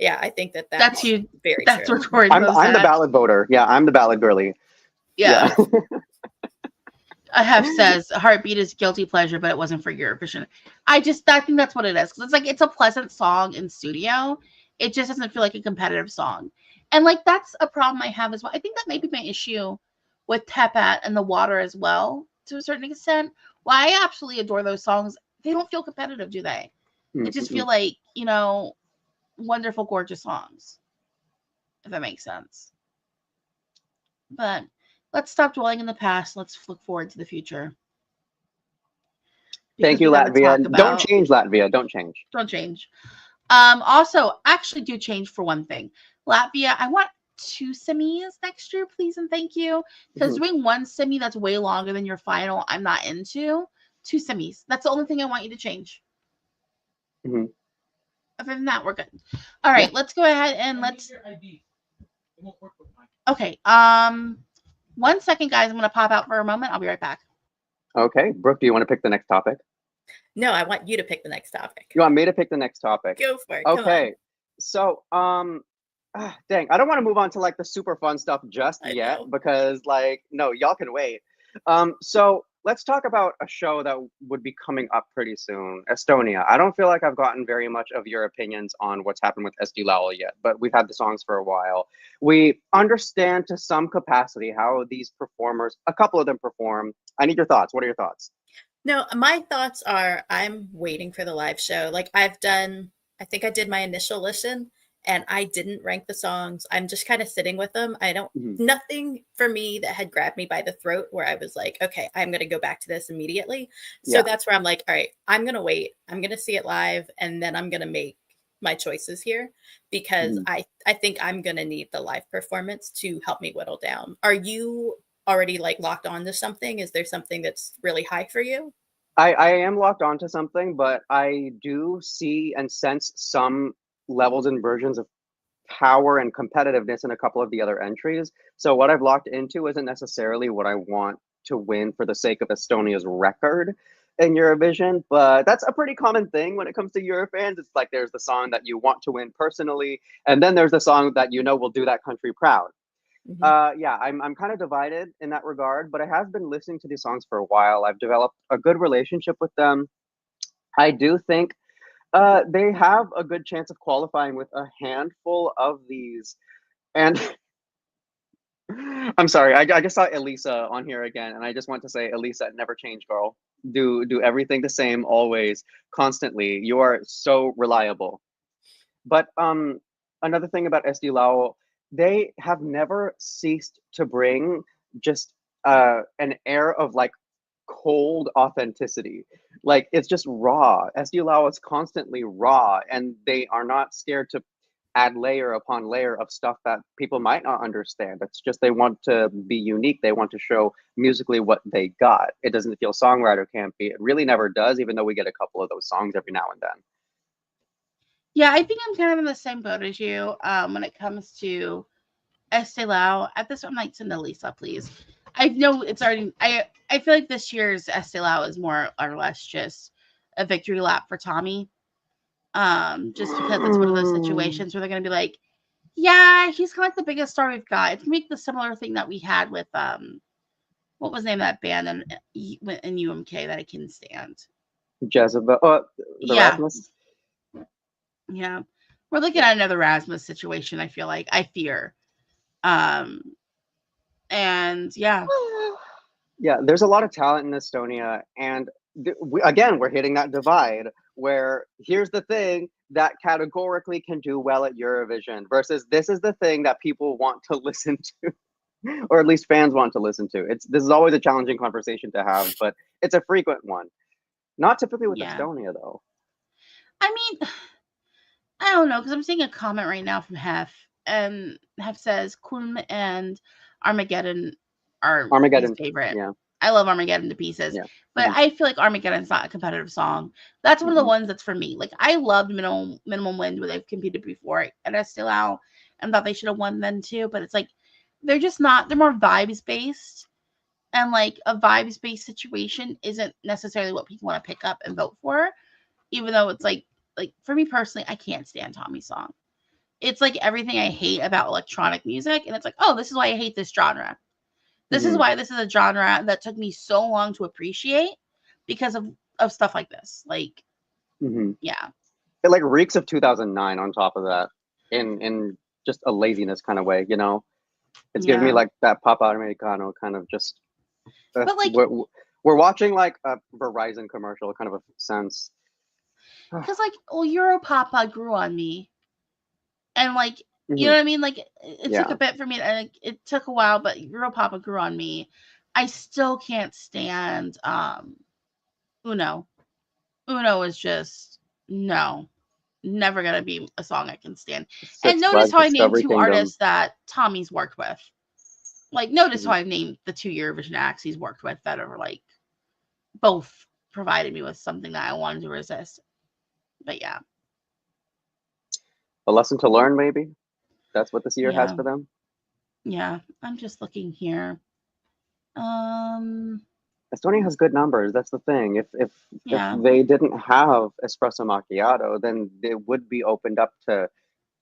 I think that's you. Very that's true. What I'm the ballot voter. I'm the ballot girly. Yeah. I have says Heartbeat is guilty pleasure, but it wasn't for Eurovision. I think that's what it is. Because it's a pleasant song in studio. It just doesn't feel like a competitive song. And like that's a problem I have as well. I think that may be my issue with Tepat and The Water as well, to a certain extent. Well, I absolutely adore those songs. They don't feel competitive, do they? They just feel like, wonderful, gorgeous songs. If that makes sense. But let's stop dwelling in the past. Let's look forward to the future. Thank you, Latvia. Don't change, Latvia. Don't change. Don't change. Also, actually do change for one thing. Latvia, I want 2 semis next year, please and thank you. Because doing one semi that's way longer than your final, I'm not into. 2 semis. That's the only thing I want you to change. Other than that, we're good. All right, let's go ahead and let's. Okay. 1 second, guys. I'm going to pop out for a moment. I'll be right back. Okay. Brooke, do you want to pick the next topic? No, I want you to pick the next topic. You want me to pick the next topic? Go for it. Okay. So, dang, I don't want to move on to like the super fun stuff just yet because no, y'all can wait. So let's talk about a show that would be coming up pretty soon, Estonia. I don't feel like I've gotten very much of your opinions on what's happened with Eesti Laul yet, but we've had the songs for a while. We understand to some capacity how these performers, a couple of them perform. I need your thoughts. What are your thoughts? No, my thoughts are I'm waiting for the live show. Like I think I did my initial listen and I didn't rank the songs. I'm just kind of sitting with them. Nothing for me that had grabbed me by the throat where I was like, okay, I'm going to go back to this immediately. So that's where I'm like, all right, I'm going to wait. I'm going to see it live and then I'm going to make my choices here because I think I'm going to need the live performance to help me whittle down. Are you already like locked on to something? Is there something that's really high for you? I am locked onto something, but I do see and sense some levels and versions of power and competitiveness in a couple of the other entries. So what I've locked into isn't necessarily what I want to win for the sake of Estonia's record in Eurovision, but that's a pretty common thing when it comes to Eurofans. It's like there's the song that you want to win personally, and then there's the song that will do that country proud. I'm kind of divided in that regard, but I have been listening to these songs for a while. I've developed a good relationship with them. I do think they have a good chance of qualifying with a handful of these. And I'm sorry, I just saw Elisa on here again, and I just want to say, Elisa, never change, girl. Do everything the same, always, constantly. You are so reliable. But another thing about Eesti Laul, they have never ceased to bring just an air of like cold authenticity. Like it's just raw. Eesti Laul is constantly raw, and they are not scared to add layer upon layer of stuff that people might not understand. It's just they want to be unique. They want to show musically what they got. It doesn't feel songwriter campy. It really never does, even though we get a couple of those songs every now and then. Yeah, I think I'm kind of in the same boat as you when it comes to Estelao. At this, I'm like, send Elisa, please. I know it's already. I feel like this year's Estelao is more or less just a victory lap for Tommy. Just because it's one of those situations where they're gonna be like, yeah, he's kind of like the biggest star we've got. It's make the similar thing that we had with what was the name of that band in UMK that I couldn't stand? Jezebel. Yeah. Rasmus. Yeah, we're looking at another Rasmus situation. I feel like I fear, and yeah, yeah. There's a lot of talent in Estonia, and we're hitting that divide where here's the thing that categorically can do well at Eurovision versus this is the thing that people want to listen to, or at least fans want to listen to. This is always a challenging conversation to have, but it's a frequent one. Not typically with Estonia though. I mean, I don't know, because I'm seeing a comment right now from Hef, and Hef says Kulm and Armageddon are his favorite. Yeah. I love Armageddon to pieces, but I feel like Armageddon's not a competitive song. That's one of the ones that's for me. Like, I loved Minimum Wind when they've competed before, and I still out and thought they should have won then too. But it's like they're just not. They're more vibes based, and like a vibes based situation isn't necessarily what people want to pick up and vote for, even though it's like for me personally, I can't stand Tommy's song. It's like everything I hate about electronic music, and it's like, oh, this is why I hate this genre. This is why this is a genre that took me so long to appreciate because of stuff like this. Like, yeah. It like reeks of 2009 on top of that in just a laziness kind of way, you know? It's giving me like that Papa Americano kind of just, but like, we're watching like a Verizon commercial kind of a sense. Because like, well, Europapa grew on me. And like, you know what I mean? Like, it took a bit for me. And it took a while, but Europapa grew on me. I still can't stand Uno. Uno is just, no, never going to be a song I can stand. And notice how I named two artists that Tommy's worked with. Like, notice how I named the 2 Eurovision acts he's worked with that are like, both provided me with something that I wanted to resist. But yeah. A lesson to learn, maybe? That's what this year has for them? Yeah, I'm just looking here. Estonia has good numbers. That's the thing. If they didn't have Espresso Macchiato, then they would be opened up to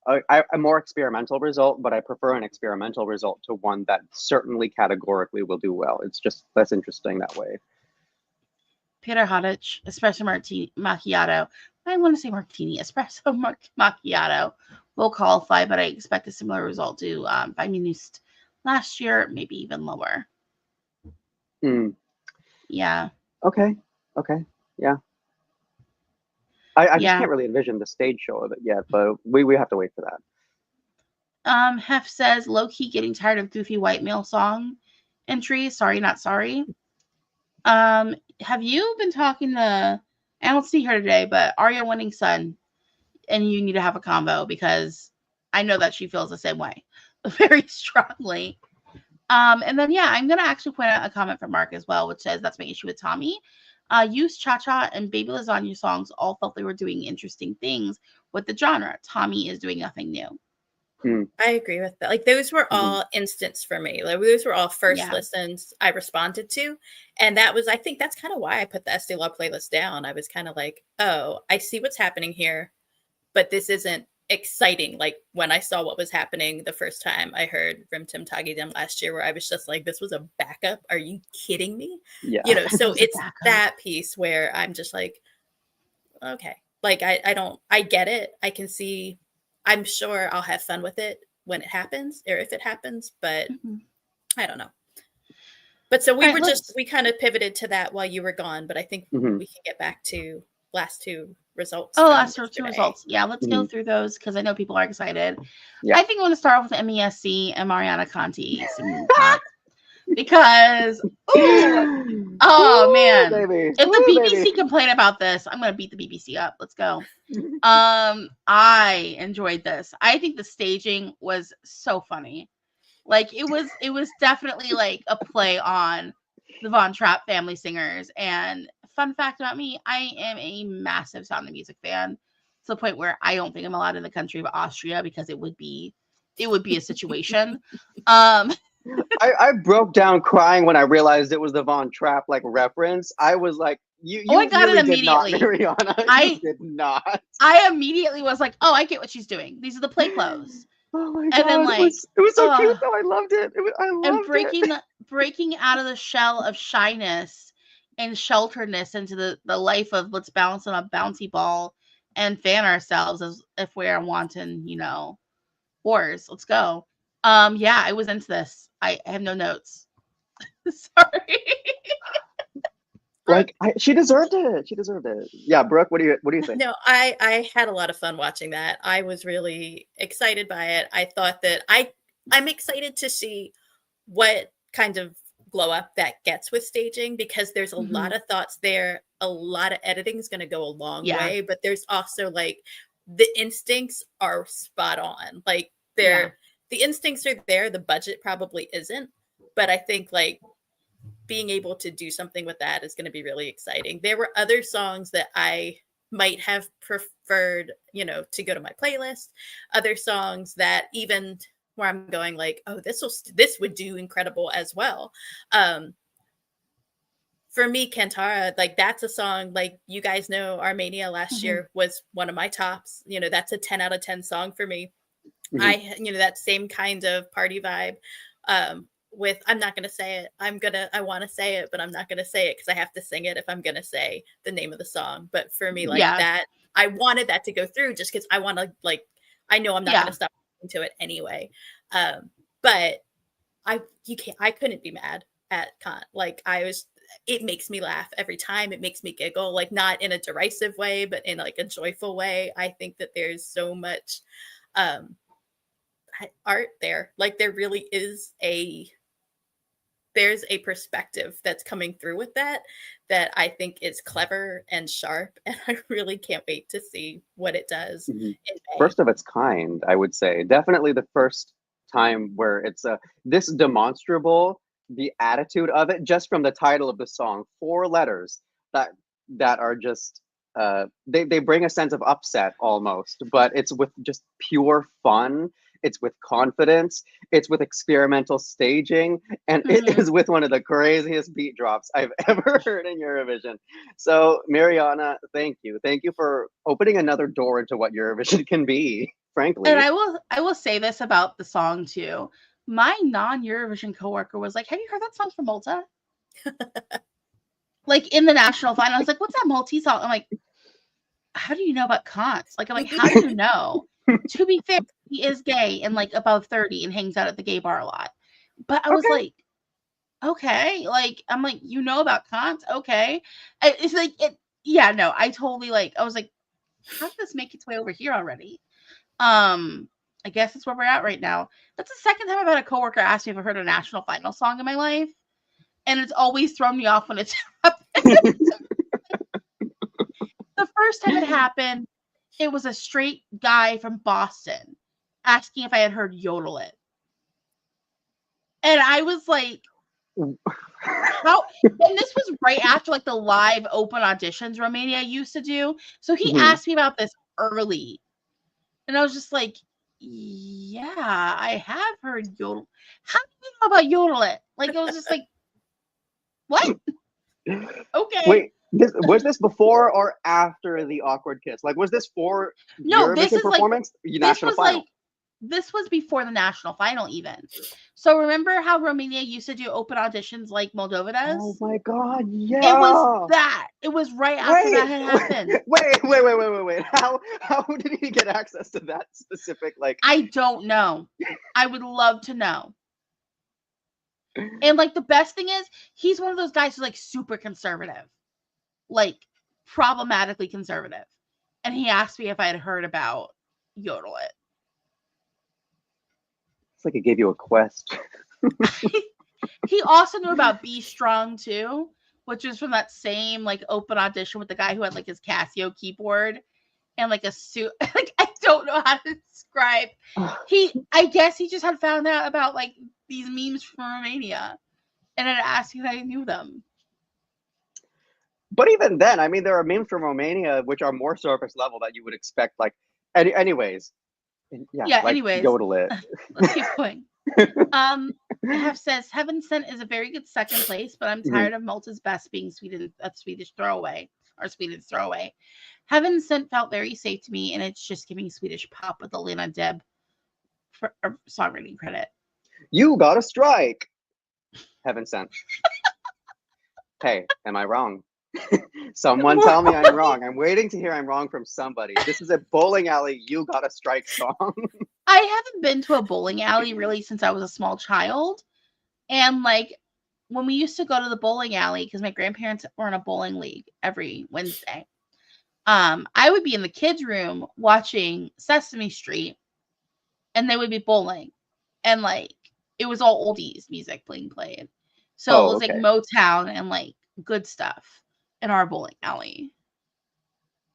a more experimental result, but I prefer an experimental result to one that certainly categorically will do well. It's just less interesting that way. Peter Hodic, Espresso Macchiato. I want to say Martini. Espresso Macchiato will qualify, but I expect a similar result to Feminist last year, maybe even lower. Yeah. Okay. Yeah. I just can't really envision the stage show of it yet, but we have to wait for that. Hef says, low-key getting tired of goofy white male song entries. Sorry, not sorry. Have you been talking to, I don't see her today, but Arya Winning Son, and you need to have a convo because I know that she feels the same way very strongly. And then, I'm going to actually point out a comment from Mark as well, which says that's my issue with Tommy. Youth Cha-Cha and Baby Lasagna songs all felt they were doing interesting things with the genre. Tommy is doing nothing new. I agree with that. Like, those were all instants for me. Like, those were all first listens I responded to. And that was, I think that's kind of why I put the Estee Lauder playlist down. I was kind of like, oh, I see what's happening here, but this isn't exciting. Like, when I saw what was happening the first time I heard Rim Tim Tagidem last year, where I was just like, this was a backup. Are you kidding me? Yeah. You know, so it's that piece where I'm just like, okay. Like, I get it. I can see, I'm sure I'll have fun with it when it happens or if it happens, but I don't know. But so we kind of pivoted to that while you were gone, but I think we can get back to last two results. Oh, last two results. Yeah, let's go through those because I know people are excited. Yeah. I think I want to start off with MESC and Mariana Conti. because oh man, baby. if the BBC complain about this, I'm gonna beat the BBC up. Let's go. I enjoyed this. I think the staging was so funny. Like it was definitely like a play on the Von Trapp family singers. And fun fact about me, I am a massive Sound of Music fan to the point where I don't think I'm allowed in the country of Austria because it would be a situation. I broke down crying when I realized it was the Von Trapp like reference. I was like, you I got really it immediately. Did not, Mariana. You did not. I immediately was like, oh, I get what she's doing. These are the play clothes. Oh my god! And then like it was so cute though. I loved it. I loved it. Breaking out of the shell of shyness and shelteredness into the life of let's bounce on a bouncy ball and fan ourselves as if we're wanton, whores. Let's go. Yeah, I was into this. I have no notes. Sorry. Like she deserved it. She deserved it. Yeah, Brooke, what do you think? No, I had a lot of fun watching that. I was really excited by it. I thought that I'm excited to see what kind of glow up that gets with staging, because there's a lot of thoughts there. A lot of editing is going to go a long way, but there's also like the instincts are spot on. Like the instincts are there. The budget probably isn't, but I think like being able to do something with that is going to be really exciting. There were other songs that I might have preferred, to go to my playlist. Other songs that even where I'm going like, oh, this would do incredible as well. For me, Kantara, like that's a song, like you guys know, Armenia last year was one of my tops. That's a 10 out of 10 song for me. That same kind of party vibe. With I'm not going to say it. I want to say it, but I'm not going to say it because I have to sing it if I'm going to say the name of the song. But for me, like that, I wanted that to go through just because I want to, like, I know I'm not going to stop listening to it anyway. But I couldn't be mad at Kant. Like it makes me laugh every time. It makes me giggle, like not in a derisive way, but in like a joyful way. I think that there's so much art there. Like there really is there's a perspective that's coming through with that I think is clever and sharp, and I really can't wait to see what it does. First of its kind, I would say. Definitely the first time where it's this demonstrable, the attitude of it, just from the title of the song, 4 letters that are just they bring a sense of upset almost, but it's with just pure fun. It's with confidence, it's with experimental staging, and it is with one of the craziest beat drops I've ever heard in Eurovision. So Mariana, thank you for opening another door into what Eurovision can be, frankly. And I will say this about the song too. My non-Eurovision coworker was like, have you heard that song from Malta? Like in the national final, I was like, what's that Maltese song? I'm like, how do you know about Kant? Like, I'm like, how do you know? To be fair, he is gay and like above 30 and hangs out at the gay bar a lot. But I was like, okay, like I'm like, you know about Kant? Okay. It's like I totally like, I was like, how did this make its way over here already? I guess that's where we're at right now. That's the second time I've had a coworker ask me if I've heard a national final song in my life. And it's always thrown me off when it's happened. The first time it happened, it was a straight guy from Boston asking if I had heard Yodel It. And I was like, how? And this was right after like the live open auditions Romania used to do. So he asked me about this early. And I was just like, yeah, I have heard Yodel. How do you know about Yodel It? Like, it was just like, what? Okay. Wait. Was this before or after the awkward kiss? Like, was this for Eurovision performance? Like, national final? This was before the national final even. So remember how Romania used to do open auditions like Moldova does? Oh my god, yeah. It was that. It was right after that had happened. Wait. How did he get access to that specific, like? I don't know. I would love to know. And like the best thing is, he's one of those guys who's like super conservative. Like problematically conservative. And he asked me if I had heard about Yodel It. It's like it gave you a quest. He also knew about Be Strong too, which was from that same like open audition with the guy who had like his Casio keyboard and like a suit. Like I don't know how to describe. I guess he just had found out about like these memes from Romania and had asked if I knew them. But even then, I mean, there are memes from Romania which are more surface level that you would expect. Like, anyways, Yeah. like, Anyways, yodel it. let's keep going. Have says Heaven Sent is a very good second place, but I'm tired of Malta's Best being a Swedish throwaway or Swedish throwaway. Heaven Sent felt very safe to me, and it's just giving Swedish pop with the Lena Deb for songwriting credit. You got a strike. Heaven Sent. Hey, am I wrong? Someone tell me I'm wrong. I'm waiting to hear I'm wrong from somebody. This is a bowling alley you got a strike song. I haven't been to a bowling alley really since I was a small child. And like when we used to go to the bowling alley, because my grandparents were in a bowling league every Wednesday, I would be in the kids' room watching Sesame Street and they would be bowling. And like it was all oldies music being played. So it was like Motown and like good stuff in our bowling alley.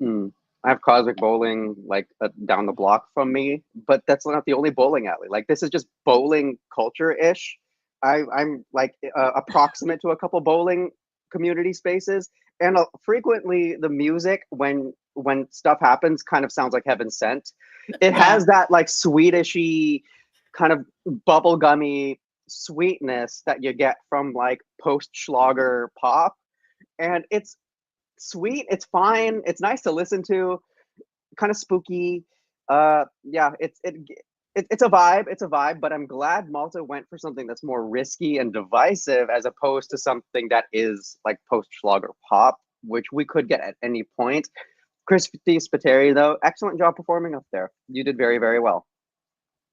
I have Cosmic Bowling like down the block from me, but that's not the only bowling alley. Like this is just bowling culture-ish. I'm like approximate to a couple bowling community spaces, and frequently the music when stuff happens kind of sounds like Heaven Sent. It has that like Swedishy kind of bubblegummy sweetness that you get from like post-Schlager pop, and it's sweet, it's fine, it's nice to listen to, kind of spooky. It's a vibe, but I'm glad Malta went for something that's more risky and divisive as opposed to something that is like post-Schlager pop, which we could get at any point. Christy Spiteri, though, excellent job performing up there. You did very, very well.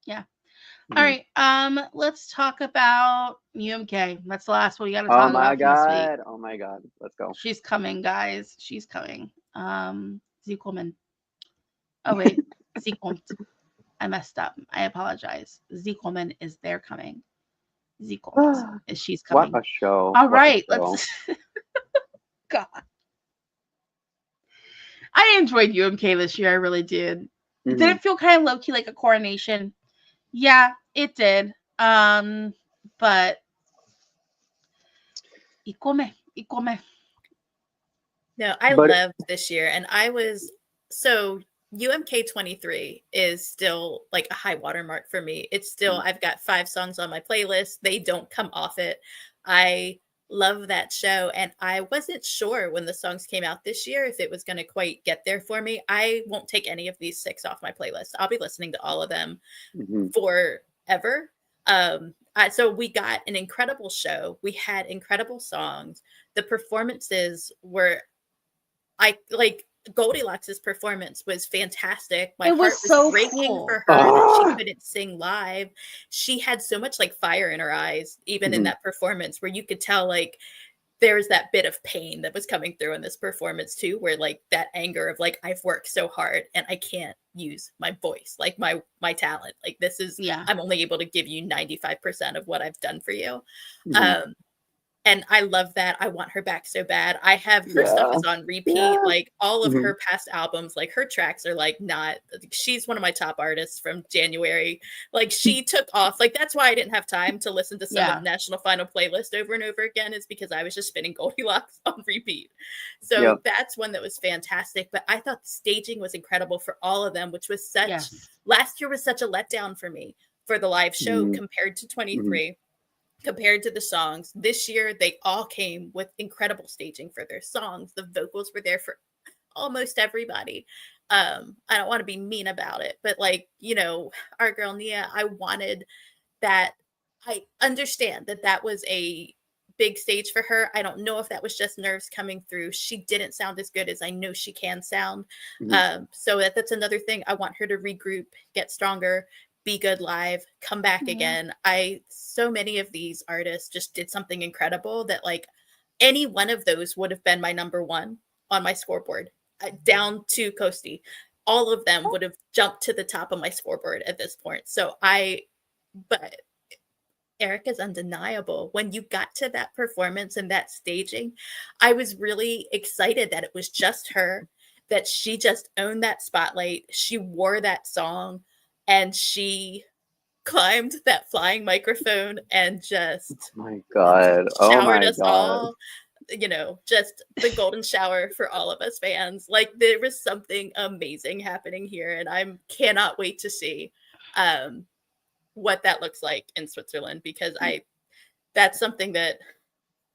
Yeah. All right. Let's talk about UMK. That's the last one we got to talk about this week. Oh my God. Let's go. She's coming, guys. She's coming. Zikommen. Oh wait, Zikomt. I messed up. I apologize. Zikommen is they're coming. Zikomt is she's coming. What a show. All right, let's God. I enjoyed UMK this year. I really did. Did it feel kind of low-key like a coronation? Yeah, it did. But Ikome. No, I loved this year, and I was so UMK 23 is still like a high watermark for me. It's still I've got 5 songs on my playlist. They don't come off it. I love that show, and I wasn't sure when the songs came out this year if it was going to quite get there for me. I won't take any of these 6 off my playlist. I'll be listening to all of them forever. So we got an incredible show. We had incredible songs. The performances were Goldilocks' performance was fantastic. My heart was so breaking for her that she couldn't sing live. She had so much like fire in her eyes, even in that performance, where you could tell like there was that bit of pain that was coming through in this performance too, where like that anger of like, I've worked so hard and I can't use my voice, like my talent. Like this is, I'm only able to give you 95% of what I've done for you. And I love that. I want her back so bad. I have her stuff is on repeat. Like all of her past albums, like her tracks are like not, she's one of my top artists from January. Like she took off. Like that's why I didn't have time to listen to some of the National Final playlist over and over again, is because I was just spinning Goldilocks on repeat. So that's one that was fantastic. But I thought the staging was incredible for all of them, which was such, last year was such a letdown for me for the live show compared to 23. Compared to the songs this year, they all came with incredible staging for their songs. The vocals were there for almost everybody. I don't want to be mean about it, but like, you know, our girl Nia, I wanted that. I understand that that was a big stage for her. I don't know if that was just nerves coming through. She didn't sound as good as I know she can sound. So that's another thing. I want her to regroup, get stronger, be good live, come back again. So many of these artists just did something incredible that like any one of those would have been my number 1 on my scoreboard, down to Kosti. All of them would have jumped to the top of my scoreboard at this point. So but Erika's undeniable. When you got to that performance and that staging, I was really excited that it was just her, that she just owned that spotlight. She wore that song and she climbed that flying microphone and just my God. Oh showered my us God. all, just the golden shower for all of us fans. Like, there was something amazing happening here, and I cannot wait to see what that looks like in Switzerland, because that's something that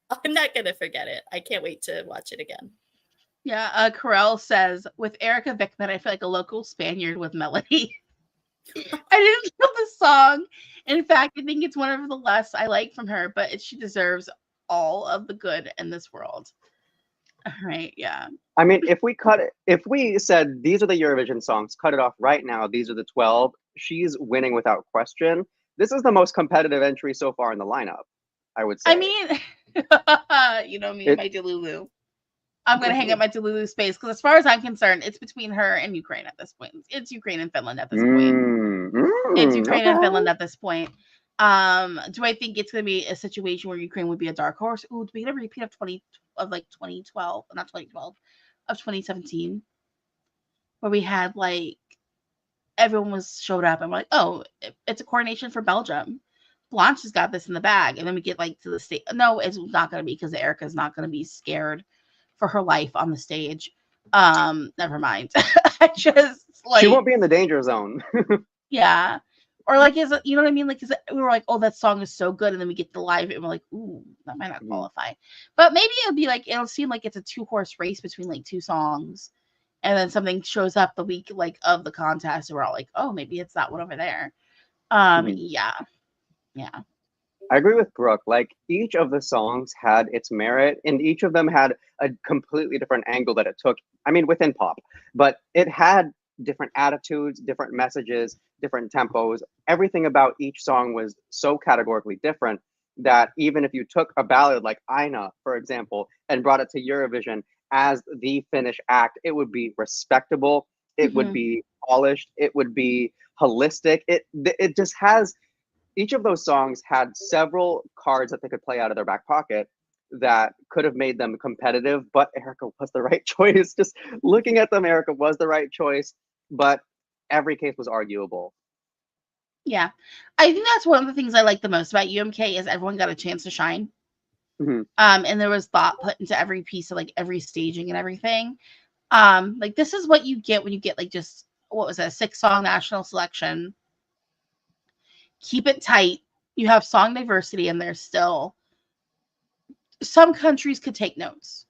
I'm not going to forget it. I can't wait to watch it again. Yeah, Carell says, with Erika Vikman, I feel like a local Spaniard with Melody. I didn't know the song. In fact, I think it's one of the less I like from her, but she deserves all of the good in this world. All right, yeah. I mean, if we said these are the Eurovision songs, cut it off right now, these are the 12, she's winning without question. This is the most competitive entry so far in the lineup, I would say. I mean, you know me and my Delulu. I'm going to hang up my Delulu space because as far as I'm concerned, it's between her and Ukraine at this point. It's Ukraine and Finland at this point. It's Ukraine and Finland at this point. Do I think it's going to be a situation where Ukraine would be a dark horse? Ooh, do we get a repeat of 2012, not 2012, of 2017, where we had like everyone showed up and we're like, oh, it's a coronation for Belgium. Blanche has got this in the bag, and then we get like to the state. No, it's not going to be, because Erika's not going to be scared for her life on the stage. Never mind. I just like, she won't be in the danger zone. Yeah. Or like, is it, you know what I mean? Like, we were like, oh, that song is so good, and then we get the live and we're like, ooh, that might not qualify. But maybe it'll be like, it'll seem like it's a 2-horse race between like 2 songs, and then something shows up the week like of the contest, and we're all like, oh, maybe it's that one over there. Yeah. I agree with Brooke. Like, each of the songs had its merit, and each of them had a completely different angle that it took. I mean, within pop, but it had different attitudes, different messages, different tempos. Everything about each song was so categorically different that even if you took a ballad like Aina, for example, and brought it to Eurovision as the Finnish act, it would be respectable. It would be polished. It would be holistic. It just has. Each of those songs had several cards that they could play out of their back pocket that could have made them competitive, but Erika was the right choice. Just looking at them, Erika was the right choice, but every case was arguable. Yeah. I think that's one of the things I like the most about UMK is everyone got a chance to shine. And there was thought put into every piece of like every staging and everything. Like, this is what you get when you get like just, what was it, a 6-song national selection. Keep it tight. You have song diversity, and there's still some countries could take notes.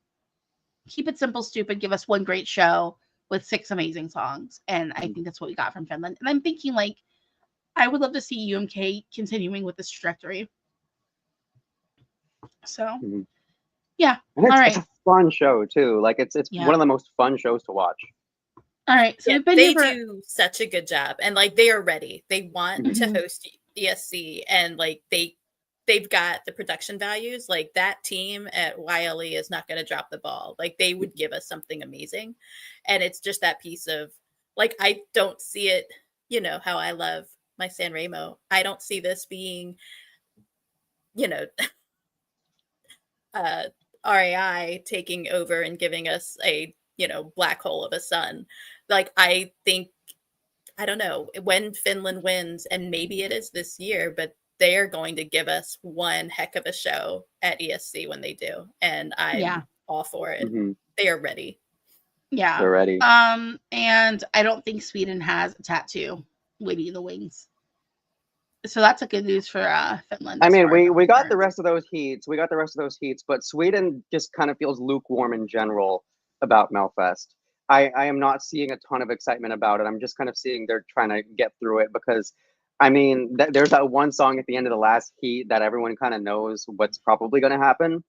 Keep it simple, stupid. Give us one great show with 6 amazing songs, and I think that's what we got from Finland. And I'm thinking, like, I would love to see UMK continuing with this trajectory. So, yeah. And it's, all right. It's a fun show too. Like, it's one of the most fun shows to watch. All right. So they do such a good job, and like, they are ready. They want to host ESC, and like they've got the production values. Like, that team at YLE is not going to drop the ball. Like, they would give us something amazing, and it's just that piece of like, I don't see it. You know how I love my Sanremo. I don't see this being, RAI taking over and giving us a black hole of a sun. Like, I think, I don't know when Finland wins, and maybe it is this year, but they are going to give us one heck of a show at ESC when they do. And I'm all for it. They are ready. Yeah. They're ready. And I don't think Sweden has a tattoo waiting in the wings. So that's a good news for Finland. I mean, we got the rest of those heats. But Sweden just kind of feels lukewarm in general about Melfest. I am not seeing a ton of excitement about it. I'm just kind of seeing they're trying to get through it because, I mean, there's that one song at the end of the last heat that everyone kind of knows what's probably going to happen.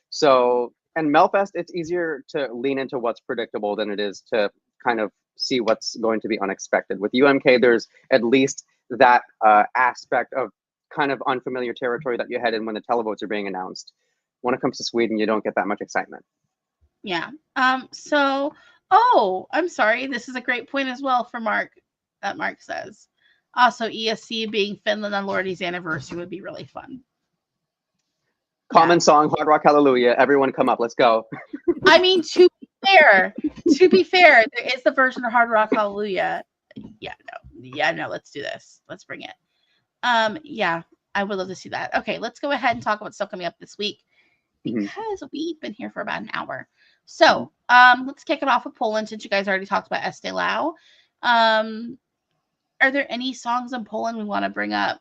So, and Melfest, it's easier to lean into what's predictable than it is to kind of see what's going to be unexpected. With UMK, there's at least that aspect of kind of unfamiliar territory that you head in when the televotes are being announced. When it comes to Sweden, you don't get that much excitement. Yeah. So, oh, I'm sorry. This is a great point as well for Mark, that Mark says. Also, ESC being Finland on Lordi's anniversary would be really fun. Common song, Hard Rock Hallelujah. Everyone come up. Let's go. I mean, to be fair, there is the version of Hard Rock Hallelujah. Yeah, no, let's do this. Let's bring it. Yeah, I would love to see that. Okay, let's go ahead and talk about stuff coming up this week because we've been here for about an hour. So, let's kick it off with Poland since you guys already talked about Este Lau. Are there any songs in Poland we want to bring up?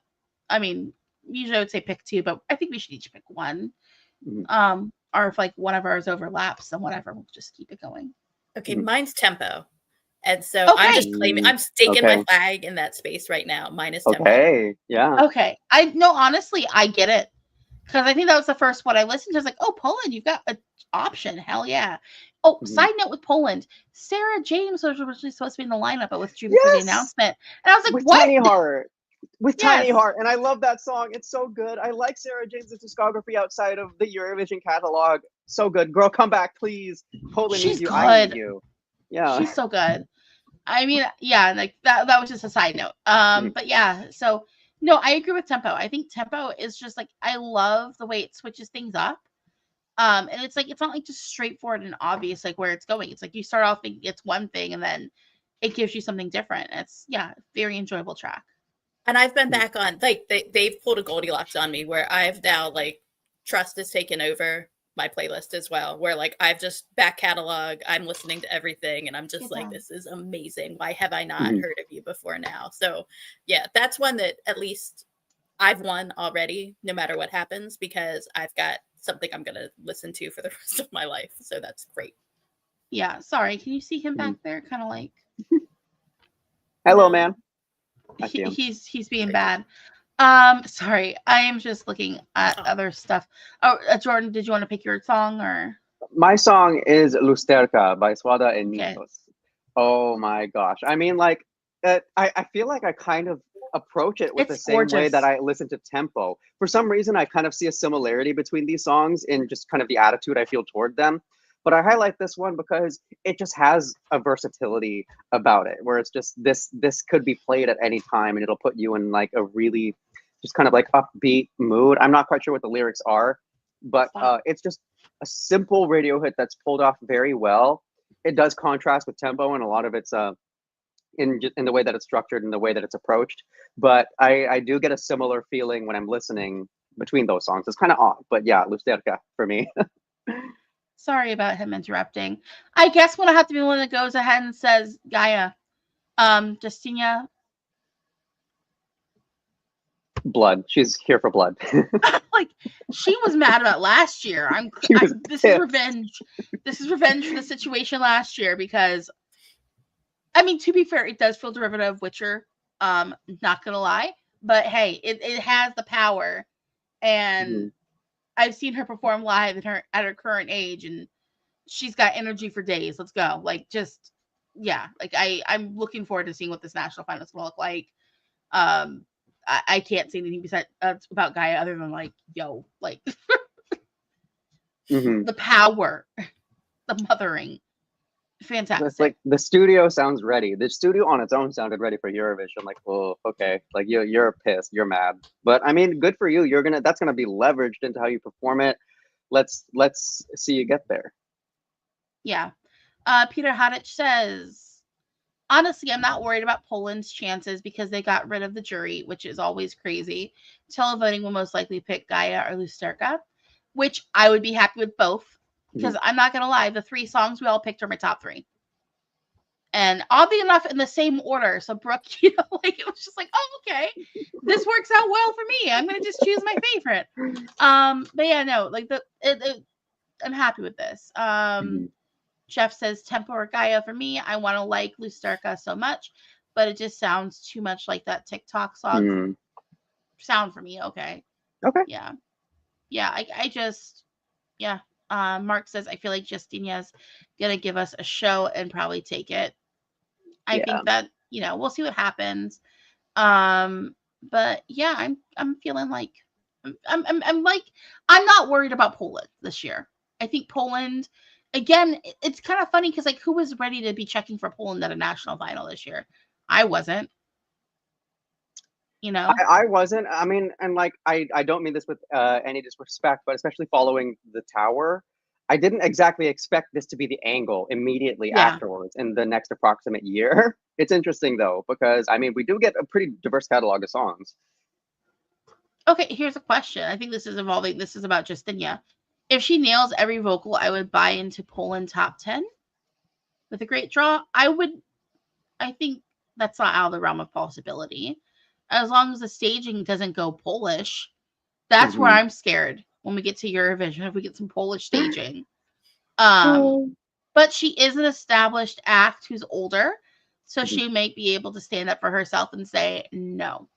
I mean, usually I would say pick two, but I think we should each pick one. Or if like one of ours overlaps, then whatever, we'll just keep it going. Okay, mine's tempo. And so I'm just claiming, I'm staking my flag in that space right now. Mine is tempo. Okay, yeah. Okay. Honestly, I get it. Because I think that was the first one I listened to. I was like, oh, Poland, you've got an option. Hell yeah. Oh, side note with Poland, Sarah James was originally supposed to be in the lineup, but withdrew because of the announcement. And I was like, with what? Tiny Heart. With Tiny Heart. And I love that song. It's so good. I like Sarah James' discography outside of the Eurovision catalog. So good. Girl, come back, please. Poland needs you. Good. I need you. Yeah. She's so good. I mean, yeah, like that was just a side note. But yeah, so no, I agree with tempo. I think tempo is just like, I love the way it switches things up. And it's like, it's not like just straightforward and obvious, like where it's going. It's like you start off thinking it's one thing and then it gives you something different. It's very enjoyable track. And I've been back on, like, they've pulled a Goldilocks on me where I've now, like, trust has taken over my playlist as well, where, like, I've just back catalog, I'm listening to everything, and I'm just like, this is amazing. Why have I not heard of you before now? So, yeah, that's one that at least I've won already, no matter what happens, because I've got something I'm going to listen to for the rest of my life. So that's great. Yeah, sorry. Can you see him back there? Kind of like... Hello, man. He's being bad. Sorry, I am just looking at other stuff. Oh, Jordan, did you want to pick your song or? My song is Lusterka by Swada and Mitos. Oh my gosh. I mean, like, I feel like I kind of approach it with the same way that I listen to tempo. For some reason, I kind of see a similarity between these songs in just kind of the attitude I feel toward them. But I highlight this one because it just has a versatility about it, where it's just this could be played at any time and it'll put you in like a really just kind of like upbeat mood. I'm not quite sure what the lyrics are, but it's just a simple radio hit that's pulled off very well. It does contrast with tempo and a lot of it's in the way that it's structured and the way that it's approached. But I do get a similar feeling when I'm listening between those songs. It's kind of odd, but yeah, Lusterka for me. Sorry about him interrupting. I guess when I have to be the one that goes ahead and says Gaia. Justinia. Blood. She's here for blood. Like, she was mad about last year. This is revenge. This is revenge for the situation last year because, I mean, to be fair, it does feel derivative of Witcher. Not gonna lie, but hey, it has the power, and I've seen her perform live at her current age, and she's got energy for days. Let's go. Like, just, yeah. Like, I'm looking forward to seeing what this national finals will look like. I can't say anything besides about Gaia other than like, yo, like the power, the mothering. Fantastic. It's like the studio sounds ready. The studio on its own sounded ready for Eurovision. Like, oh, okay. Like you're pissed, you're mad. But I mean, good for you. That's gonna be leveraged into how you perform it. Let's see you get there. Yeah. Peter Hadich says, honestly, I'm not worried about Poland's chances because they got rid of the jury, which is always crazy. Televoting will most likely pick Gaia or Lusterka, which I would be happy with both. Because I'm not going to lie, the 3 songs we all picked are my top 3. And oddly enough, in the same order. So Brooke, like, it was just like, oh, okay. This works out well for me. I'm going to just choose my favorite. But yeah, no, like, I'm happy with this. Jeff says, tempo or Gaia for me. I want to like Lusterka so much, but it just sounds too much like that TikTok song sound for me. Okay. Yeah. Yeah, I just, yeah. Mark says, I feel like Justinia's going to give us a show and probably take it. I think that, we'll see what happens. But yeah, I'm feeling like, I'm like, I'm not worried about Poland this year. I think Poland, again, it's kind of funny because like, who was ready to be checking for Poland at a national final this year? I wasn't. you know? I wasn't. I mean, and like I don't mean this with any disrespect, but especially following the tower, I didn't exactly expect this to be the angle immediately Yeah. afterwards in the next approximate year. It's interesting though, because I mean, we do get a pretty diverse catalog of songs. Okay, here's a question. I think this is evolving. This is about Justynia. If she nails every vocal, I would buy into Poland top 10 with a great draw. I think that's not out of the realm of possibility. As long as the staging doesn't go Polish, that's where I'm scared when we get to Eurovision, if we get some Polish staging. But she is an established act who's older, so she may be able to stand up for herself and say no.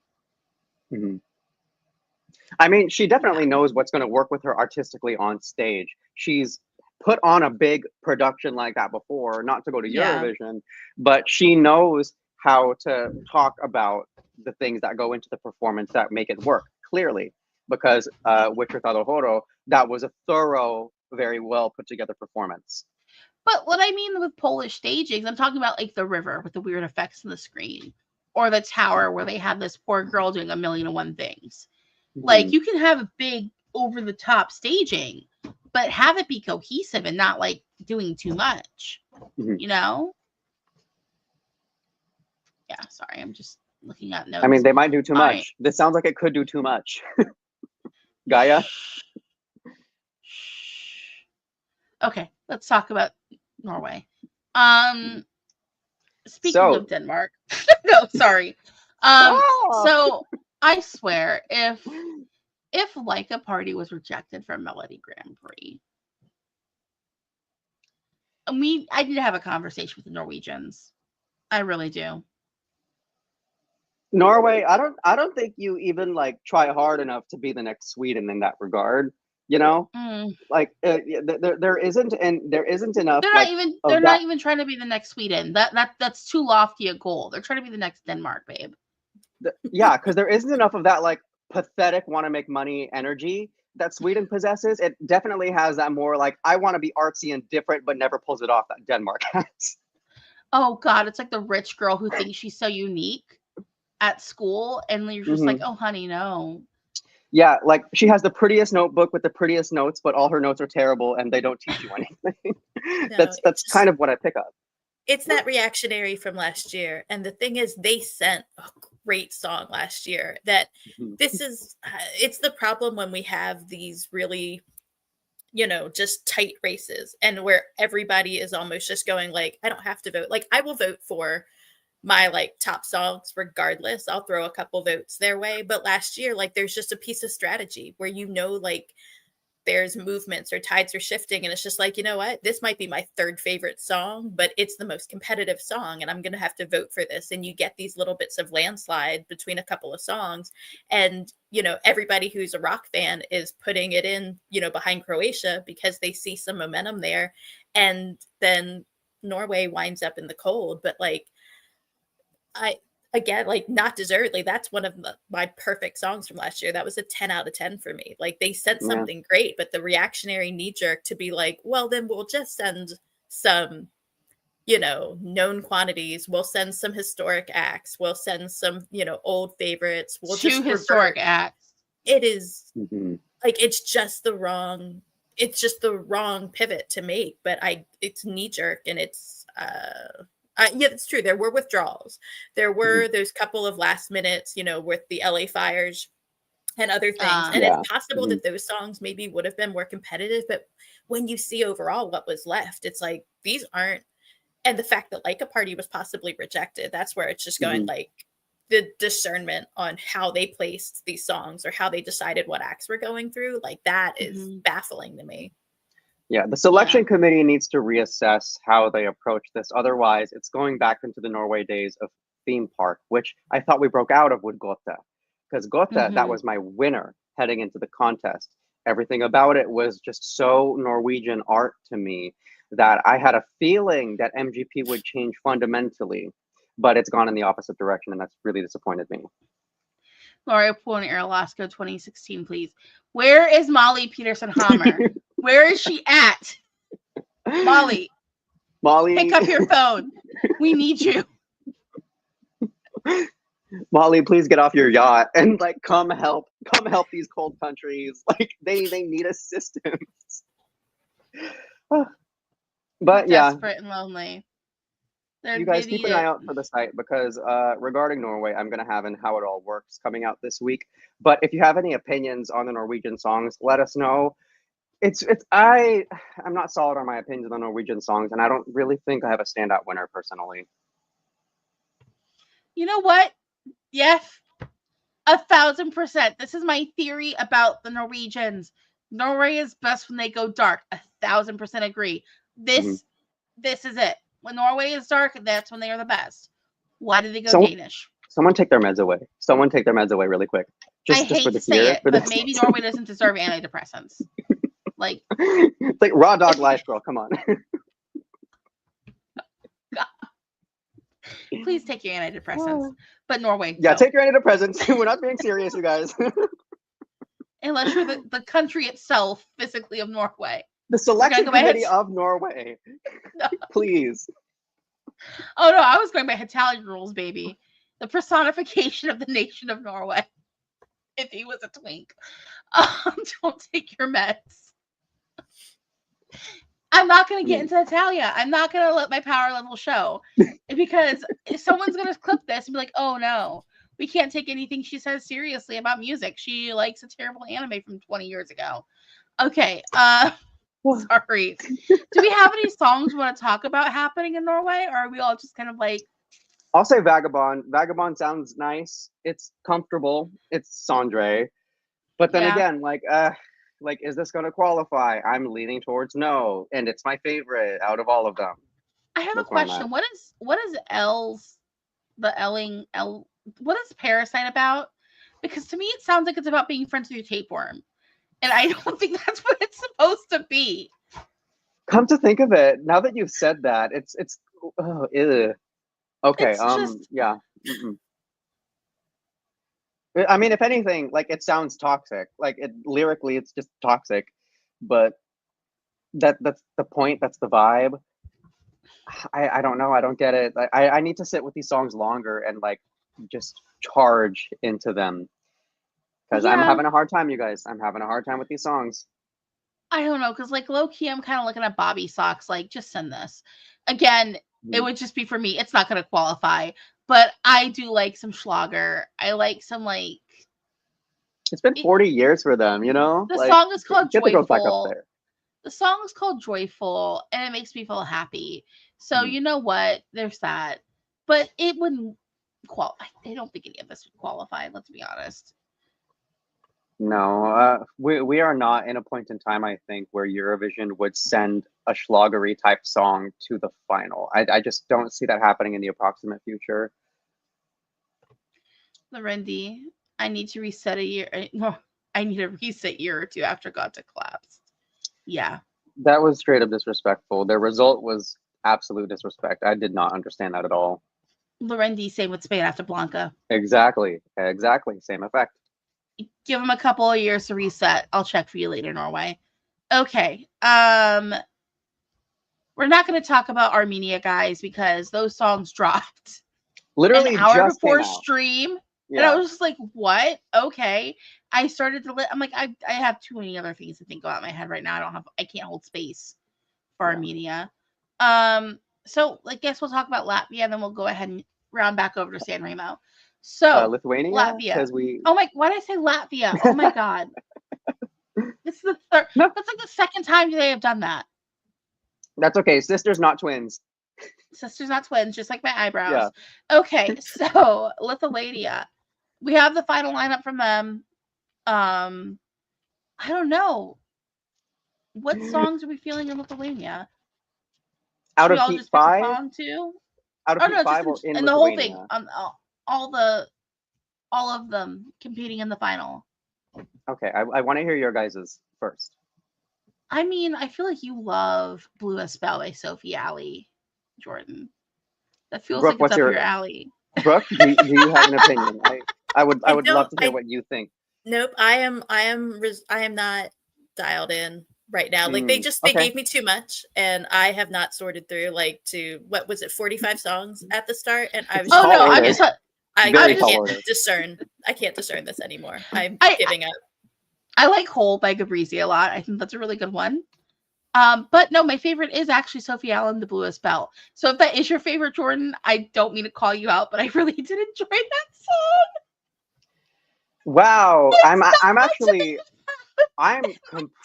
I mean, she definitely knows what's going to work with her artistically on stage. She's put on a big production like that before, not to go to Eurovision, but she knows how to talk about the things that go into the performance that make it work clearly. Because with Tritado Horo, that was a thorough, very well put together performance. But what I mean with Polish stagings, I'm talking about like the river with the weird effects on the screen, or the tower where they have this poor girl doing 1,000,001 things. Like, you can have a big over the top staging, but have it be cohesive and not like doing too much, you know? Yeah, sorry, I'm just looking at notes. I mean, they might do too much. Right. This sounds like it could do too much. Gaia? Okay, let's talk about Norway. Speaking of Denmark. No, sorry. So I swear, if Laika Party was rejected from Melodi Grand Prix, I need to have a conversation with the Norwegians. I really do. Norway, I don't think you even like try hard enough to be the next Sweden in that regard. You know, like there isn't enough. They're not even trying to be the next Sweden. That's too lofty a goal. They're trying to be the next Denmark, babe. Yeah, because there isn't enough of that like pathetic want to make money energy that Sweden possesses. It definitely has that more like I want to be artsy and different, but never pulls it off that Denmark has. Oh God, it's like the rich girl who thinks she's so unique at school, and you're just like, oh honey, no. Yeah, like she has the prettiest notebook with the prettiest notes, but all her notes are terrible and they don't teach you anything. No, that's kind of what I pick up. It's that reactionary from last year. And the thing is, they sent a great song last year that this is, it's the problem when we have these really, you know, just tight races and where everybody is almost just going like, I don't have to vote. Like I will vote for my like top songs regardless. I'll throw a couple votes their way. But last year, like there's just a piece of strategy where, you know, like there's movements or tides are shifting. And it's just like, you know what, this might be my third favorite song, but it's the most competitive song. And I'm going to have to vote for this. And you get these little bits of landslide between a couple of songs. And, you know, everybody who's a rock fan is putting it in, you know, behind Croatia because they see some momentum there. And then Norway winds up in the cold. But like, again, like not deservedly, that's one of my perfect songs from last year. That was a 10 out of 10 for me. Like they sent something great, but the reactionary knee jerk to be like, well, then we'll just send some, you know, known quantities. We'll send some historic acts. We'll send some, you know, old favorites. We'll just historic acts. It is like, it's just the wrong pivot to make, but it's knee jerk and it's, yeah, it's true. There were withdrawals. There were those couple of last minutes, you know, with the LA fires and other things. And it's possible that those songs maybe would have been more competitive. But when you see overall what was left, it's like, these aren't. And the fact that Laika Party was possibly rejected, that's where it's just going like the discernment on how they placed these songs or how they decided what acts were going through. Like that is baffling to me. Yeah, the selection committee needs to reassess how they approach this. Otherwise, it's going back into the Norway days of theme park, which I thought we broke out of with Goethe. Because Goethe, that was my winner heading into the contest. Everything about it was just so Norwegian art to me that I had a feeling that MGP would change fundamentally, but it's gone in the opposite direction, and that's really disappointed me. Laura Point Air Alaska 2016, please. Where is Molly Peterson Hammer? Where is she at? Molly, pick up your phone. We need you. Molly, please get off your yacht and like come help these cold countries. Like they need assistance. But yeah, Desperate and lonely. you guys keep an eye out for the site because regarding Norway, I'm gonna have an How It All Works coming out this week. But if you have any opinions on the Norwegian songs, let us know. I'm not solid on my opinions on Norwegian songs, and I don't really think I have a standout winner personally. You know what? Yes, 1,000%. This is my theory about the Norwegians. Norway is best when they go dark. 1,000% agree. This is it. When Norway is dark, that's when they are the best. Why do they go Danish? Someone take their meds away. Someone take their meds away really quick. I hate to say it, but maybe Norway doesn't deserve antidepressants. Like, it's like raw dog life, girl. Come on. Please take your antidepressants. But Norway. Yeah, take your antidepressants. We're not being serious, you guys. Unless you're the country itself, physically, of Norway. The selection committee of Norway. No. Please. Oh no, I was going by Italian rules, baby. The personification of the nation of Norway. If he was a twink. Don't take your meds. I'm not going to get into Italia. I'm not going to let my power level show. Because if someone's going to clip this and be like, oh no, we can't take anything she says seriously about music. She likes a terrible anime from 20 years ago. Okay. Sorry. Do we have any songs we want to talk about happening in Norway? Or are we all just kind of like... I'll say Vagabond. Vagabond sounds nice. It's comfortable. It's Sondre. But then again, like, is this going to qualify? I'm leaning towards no. And it's my favorite out of all of them. I have a question. What is what is Parasite about? Because to me, it sounds like it's about being friends with your tapeworm. And I don't think that's what it's supposed to be. Come to think of it, now that you've said that, it's okay. Yeah. Mm-mm. I mean, if anything, like it sounds toxic. Like lyrically, it's just toxic. But that's the point. That's the vibe. I don't know. I don't get it. I need to sit with these songs longer and like just charge into them. Because I'm having a hard time, you guys. I'm having a hard time with these songs. I don't know, because like low key, I'm kind of looking at Bobby Socks. Like, just send this. Again, it would just be for me. It's not going to qualify, but I do like some Schlager. I like some like. It's been 40 years for them, you know. The song is called Joyful. Back up there. The song is called Joyful, and it makes me feel happy. So you know what? There's that, but it wouldn't qualify. I don't think any of this would qualify. Let's be honest. No, we are not in a point in time, I think, where Eurovision would send a Schlagery type song to the final. I just don't see that happening in the approximate future. Lorendi, I need to reset a year. No, I need a reset year or two after God to collapse. Yeah. That was straight up disrespectful. The result was absolute disrespect. I did not understand that at all. Lorendi, same with Spain after Blanca. Exactly. Same effect. Give them a couple of years to reset. I'll check for you later, Norway. Okay. We're not going to talk about Armenia, guys, because those songs dropped literally an hour before stream. Yeah. And I was just like, what? Okay. I started to I'm like, I have too many other things to think about in my head right now. I can't hold space for Armenia. So I guess we'll talk about Latvia, and then we'll go ahead and round back over to Sanremo. So Lithuania, Latvia. Oh my! Why did I say Latvia? Oh my god! This is the third. No. That's like the second time they have done that. That's okay. Sisters, not twins. Sisters, not twins. Just like my eyebrows. Yeah. Okay, so Lithuania. We have the final lineup from them. I don't know. What songs are we feeling in Lithuania? Out of Heat 5? Song too? Out of Heat 5 or in and the whole thing. All of them competing in the final. Okay, I want to hear your guys's first. I mean, I feel like you love Blue as Spell by Sophie Alley, Jordan. That feels Brooke, like it's up your alley. Brooke, do you have an opinion? I would love to hear what you think. Nope, I am not dialed in right now. Like they gave me too much, and I have not sorted through like to what was it 45 songs at the start, and I was I Very can't colorless. discern. I can't discern this anymore. I'm giving up. I like Hole by Gabrizi a lot. I think that's a really good one. But no, my favorite is actually Sophie Allen, The Bluest Bell. So if that is your favorite, Jordan, I don't mean to call you out, but I really did enjoy that song. Wow, I'm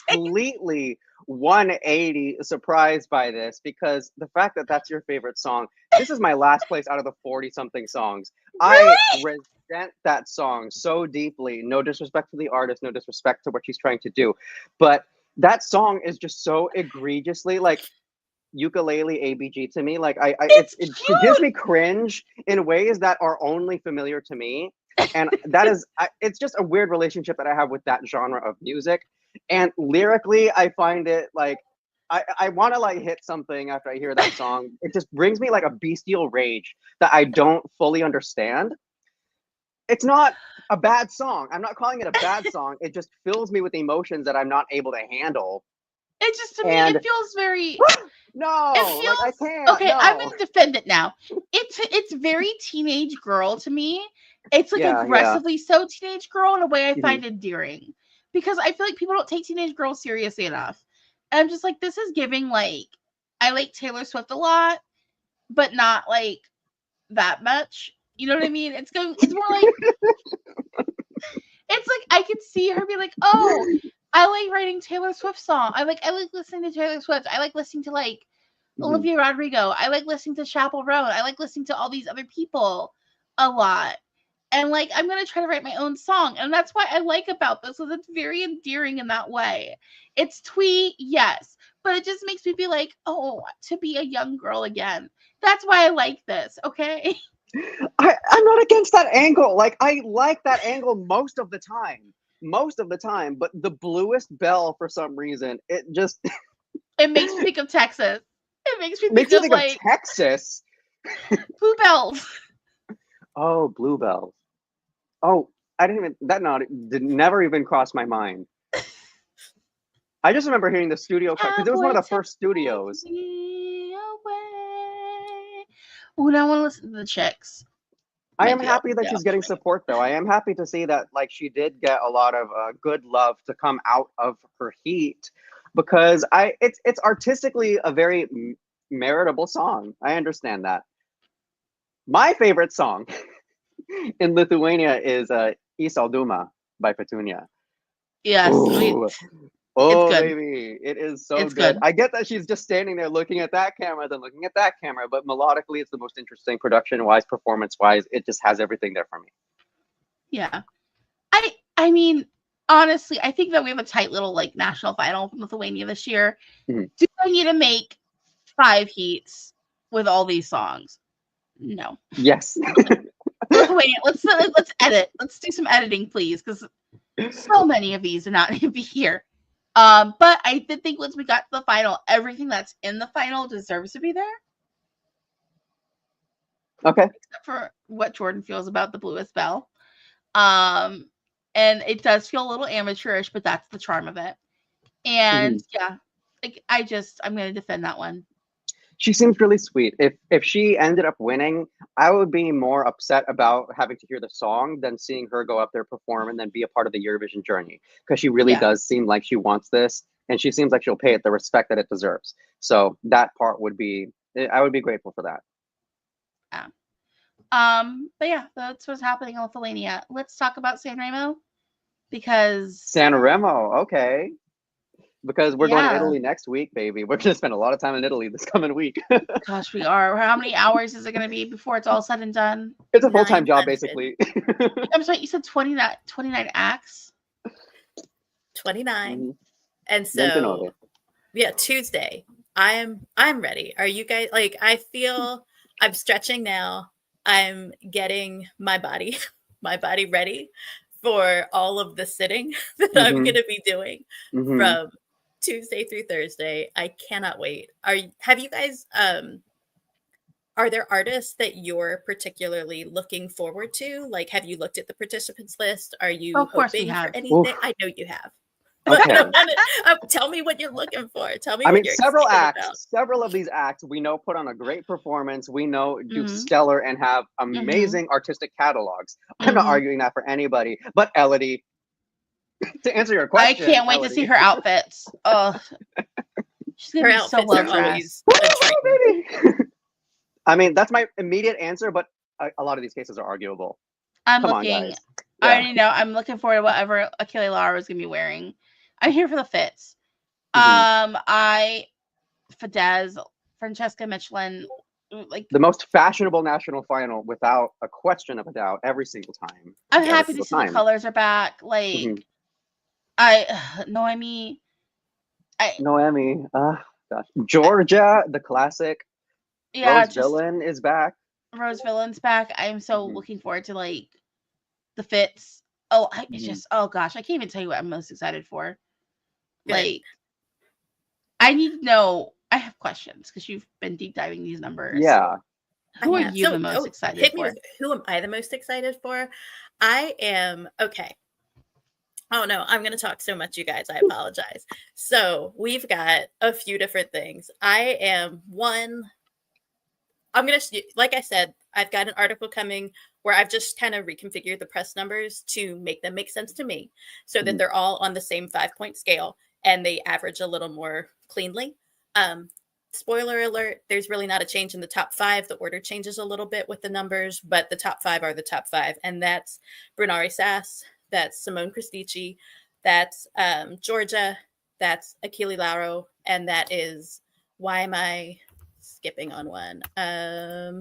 completely 180 surprised by this, because the fact that that's your favorite song, this is my last place out of the 40 something songs. Really? I resent that song so deeply. No disrespect to the artist, no disrespect to what she's trying to do, but that song is just so egregiously like ukulele ABG to me. Like it gives me cringe in ways that are only familiar to me. And that is, it's just a weird relationship that I have with that genre of music. And lyrically, I find it like, I want to like hit something after I hear that song. It just brings me like a bestial rage that I don't fully understand. It's not a bad song. I'm not calling it a bad song. It just fills me with emotions that I'm not able to handle. It just, to me, And it feels very... No, It feels... like I can't. Okay, no. I'm going to defend it now. It's very teenage girl to me. It's like aggressively so teenage girl in a way I find endearing. Because I feel like people don't take teenage girls seriously enough. And I'm just like, this is giving like, I like Taylor Swift a lot, but not like that much. You know what I mean? It's more like, it's like I could see her be like, oh, I like writing Taylor Swift song. I like listening to Taylor Swift. I like listening to like Olivia Rodrigo. I like listening to Chappell Roan. I like listening to all these other people a lot. And like, I'm going to try to write my own song. And that's what I like about this. So it's very endearing in that way. It's twee, yes. But it just makes me be like, oh, to be a young girl again. That's why I like this. Okay. I'm not against that angle. Like, I like that angle most of the time. But the Bluest Bell, for some reason, it just... It makes me think of Texas. It makes me think of like... Texas? Bluebells. Oh, Bluebells. Oh, I didn't even... Did never even cross my mind. I just remember hearing the studio cut, because it was one of the first studios. Oh, now I want to listen to the Chicks. I am happy that she's getting support, though. I am happy to see that, like, she did get a lot of good love to come out of her heat, because it's artistically a very meritable song. I understand that. My favorite song in Lithuania is Isalduma by Petunia. Yes. Oh, good. baby, it is so good. I get that she's just standing there looking at that camera, then looking at that camera, but melodically, it's the most interesting, production-wise, performance-wise. It just has everything there for me. Yeah. I mean, honestly, I think that we have a tight little like national final from Lithuania this year. Mm-hmm. Do I need to make 5 heats with all these songs? No. Yes. Lithuania, let's edit. Let's do some editing, please, because so many of these do not need to be here. But I did think once we got to the final, everything that's in the final deserves to be there. Okay. Except for what Jordan feels about the Bluest Bell. And it does feel a little amateurish, but that's the charm of it. And yeah, like I'm going to defend that one. She seems really sweet. If she ended up winning, I would be more upset about having to hear the song than seeing her go up there, perform, and then be a part of the Eurovision journey. Because she really does seem like she wants this, and she seems like she'll pay it the respect that it deserves. So that part would be, I would be grateful for that. Yeah. But yeah, that's what's happening in Lithuania. Let's talk about Sanremo, because Sanremo, okay. Because we're going to Italy next week, baby. We're going to spend a lot of time in Italy this coming week. Gosh, we are. How many hours is it going to be before it's all said and done? It's a full-time job, basically. I'm sorry, you said 29 acts? 29. And so, yeah, Tuesday. I'm ready. Are you guys, like, I feel I'm stretching now. I'm getting my body ready for all of the sitting that I'm going to be doing from Tuesday through Thursday. I cannot wait. Have you guys are there artists that you're particularly looking forward to? Like, have you looked at the participants list? Are you hoping for anything? I know you have. Okay. Tell me what you're looking for. Tell me. I what mean, you're several excited acts, about. several of these acts we know put on a great performance. We know do Mhm. stellar and have amazing artistic catalogs. I'm not Mhm. arguing that for anybody. But Elodie, to answer your I question, can't wait to see her outfits. Oh, she's gonna Her be so outfits well are dressed. always a treat. baby. I mean, that's my immediate answer, but a lot of these cases are arguable. I'm Come on, looking. guys. I Yeah. already know. I'm looking forward to whatever Achille Lauro is gonna be wearing. I'm here for the fits. Mhm. Fidesz, Francesca Michelin, like The most fashionable national final, without a question of a doubt, every single time. I'm Every happy to single see the time. colors are back. Like Mhm. Noemi, Noemi, gosh. Georgia, the classic. yeah, Rose just Villain is back. Rose Villain's back. I'm so Mhm. looking forward to like the fits. Oh, it's Mhm. just oh gosh, I can't even tell you what I'm most excited for. Good. Like, I need to know. I have questions because you've been deep diving these numbers. Yeah. Who are I have. you the most excited hit me for? with who am I the most excited for? I am okay. Oh no, I'm going to talk so much, you guys. I apologize. So we've got a few different things. I'm going to, like I said, I've got an article coming where I've just kind of reconfigured the press numbers to make them make sense to me so that Mhm. they're all on the same 5-point scale and they average a little more cleanly. Spoiler alert, there's really not a change in the top 5. The order changes a little bit with the numbers, but the top 5 are the top 5. And that's Brunari Sass, that's Simone Cristici, that's Georgia, that's Achille Lauro, and that is, why am I skipping on one?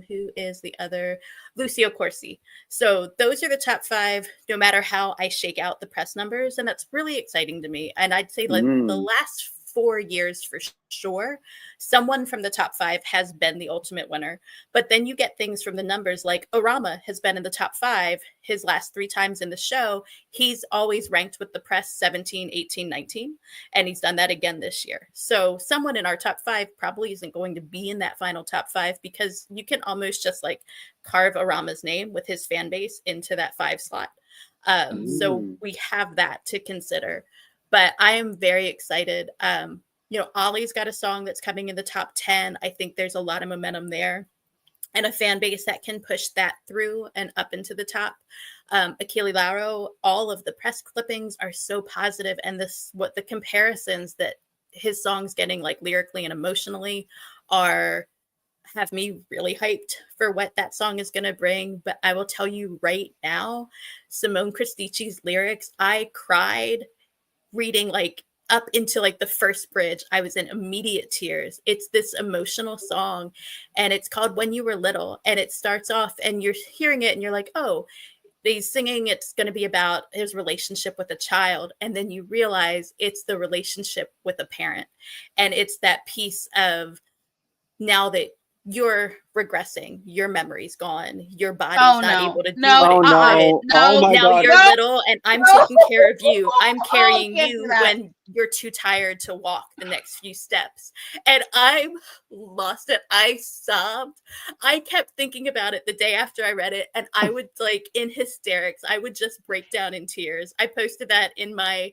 Who is the other? Lucio Corsi. So those are the top 5, no matter how I shake out the press numbers. And that's really exciting to me. And I'd say like the last 4 years for sure, someone from the top 5 has been the ultimate winner. But then you get things from the numbers like Orama has been in the top 5 his last 3 times in the show. He's always ranked with the press 17, 18, 19. And he's done that again this year. So someone in our top 5 probably isn't going to be in that final top 5 because you can almost just like carve Orama's name with his fan base into that 5 slot. So we have that to consider. But I am very excited. Ollie's got a song that's coming in the top 10. I think there's a lot of momentum there and a fan base that can push that through and up into the top. Achille Lauro, all of the press clippings are so positive, and what the comparisons that his songs getting like lyrically and emotionally have me really hyped for what that song is going to bring. But I will tell you right now, Simone Cristici's lyrics, I cried reading like up into like the first bridge. I was in immediate tears. It's this emotional song and it's called When You Were Little, and it starts off and you're hearing it and you're like, oh, he's singing it's going to be about his relationship with a child, and then you realize it's the relationship with a parent, and it's that piece of now that you're regressing, your memory's gone, your body's not able to do what it did. Oh my Now God. you're little and I'm taking care of you. I'm carrying you when you're too tired to walk the next few steps. And I lost it. I sobbed. I kept thinking about it the day after I read it, and I would like in hysterics, I would just break down in tears. I posted that in my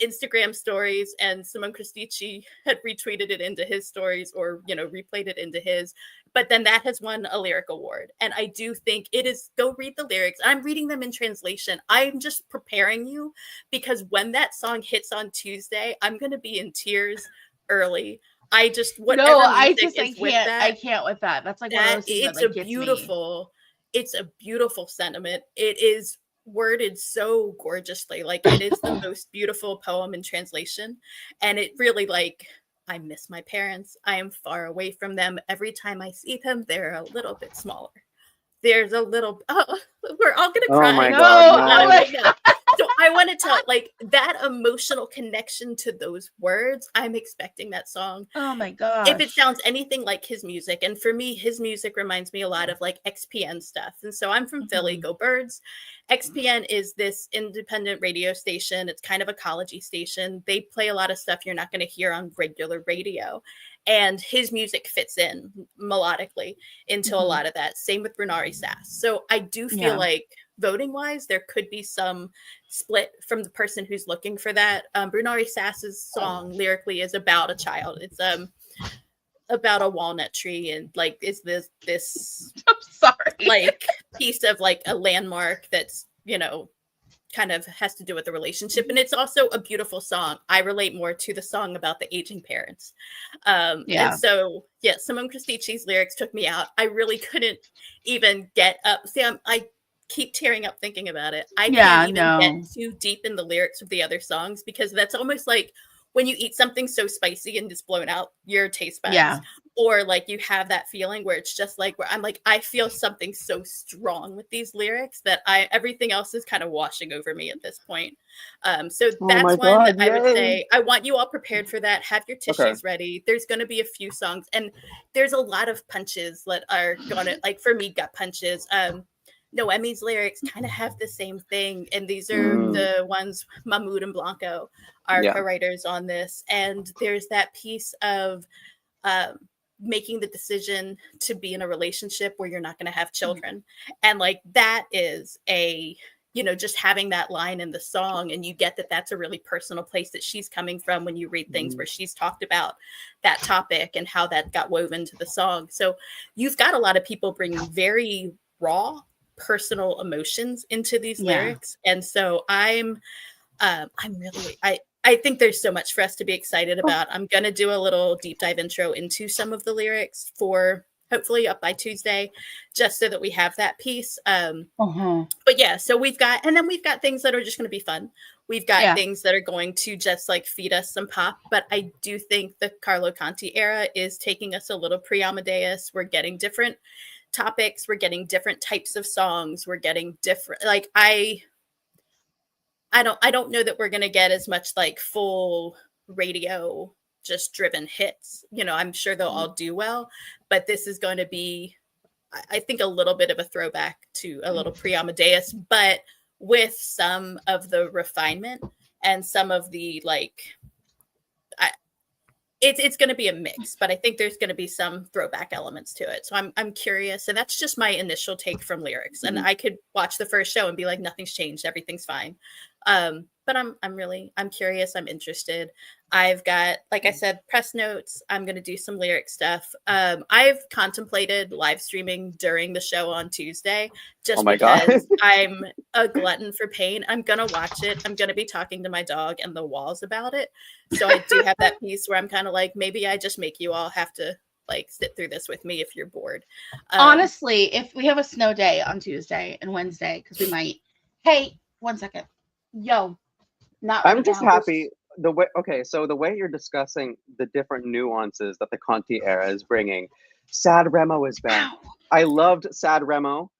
Instagram stories, and Simone Cristici had retweeted it into his stories or, replayed it into his. But then that has won a lyric award. And I do think it is, go read the lyrics. I'm reading them in translation. I'm just preparing you because when that song hits on Tuesday, I'm going to be in tears early. I can't with that. That's like one of those things it's that like, it's a beautiful sentiment. It is worded so gorgeously. Like it is the most beautiful poem in translation. And it really like, I miss my parents. I am far away from them. Every time I see them, they're a little bit smaller. There's a little, we're all going to cry. Oh my God. No. So I want to tell like that emotional connection to those words. I'm expecting that song. Oh my gosh. If it sounds anything like his music, and for me, his music reminds me a lot of like XPN stuff. And so I'm from Philly, go Birds. XPN is this independent radio station. It's kind of a college-y station. They play a lot of stuff you're not going to hear on regular radio. And his music fits in melodically into a lot of that. Same with Brunari Sass. So I do feel like voting wise, there could be some split from the person who's looking for that. Brunari Sass's song lyrically is about a child. It's about a walnut tree, and like is this I'm sorry. like piece of like a landmark that's, you know, kind of has to do with the relationship. And it's also a beautiful song. I relate more to the song about the aging parents. And so yeah, Simone Cristicci's lyrics took me out. I really couldn't even get up. See, I keep tearing up thinking about it. I can't even get too deep in the lyrics of the other songs, because that's almost like when you eat something so spicy and it's blown out your taste buds, or like you have that feeling where it's just like, where I'm like, I feel something so strong with these lyrics that everything else is kind of washing over me at this point. So that's one that I would say, I want you all prepared for that. Have your tissues ready. There's going to be a few songs, and there's a lot of punches that are going to, like for me, gut punches. Noemi's lyrics kind of have the same thing. And these are the ones Mahmoud and Blanco are co-writers on this. And there's that piece of making the decision to be in a relationship where you're not going to have children. And like, that is a, you know, just having that line in the song, and you get that that's a really personal place that she's coming from when you read things where she's talked about that topic and how that got woven to the song. So you've got a lot of people bringing very raw personal emotions into these lyrics. And so I'm really, I think there's so much for us to be excited about. I'm going to do a little deep dive intro into some of the lyrics for hopefully up by Tuesday, just so that we have that piece. But yeah, so we've got things that are just going to be fun. We've got things that are going to just like feed us some pop. But I do think the Carlo Conti era is taking us a little pre-Amadeus. We're getting different topics, we're getting different types of songs, we're getting different, like I don't know that we're going to get as much like full radio just driven hits. You know, I'm sure they'll all do well, but this is going to be, I think, a little bit of a throwback to a little pre-Amadeus, but with some of the refinement and some of the like, it's going to be a mix, but I think there's going to be some throwback elements to it. So I'm curious, and that's just my initial take from lyrics. And I could watch the first show and be like, nothing's changed, everything's fine. But I'm curious, I'm interested. I've got, like I said, press notes. I'm going to do some lyric stuff. I've contemplated live streaming during the show on Tuesday, just because I'm a glutton for pain. I'm going to watch it. I'm going to be talking to my dog and the walls about it. So I do have that piece where I'm kind of like, maybe I just make you all have to like sit through this with me if you're bored. Honestly, if we have a snow day on Tuesday and Wednesday, because we might, hey, 1 second. Yo, not I'm just happy the way, so the way you're discussing the different nuances that the Conti era is bringing. Sad Remo is back. I loved Sad Remo.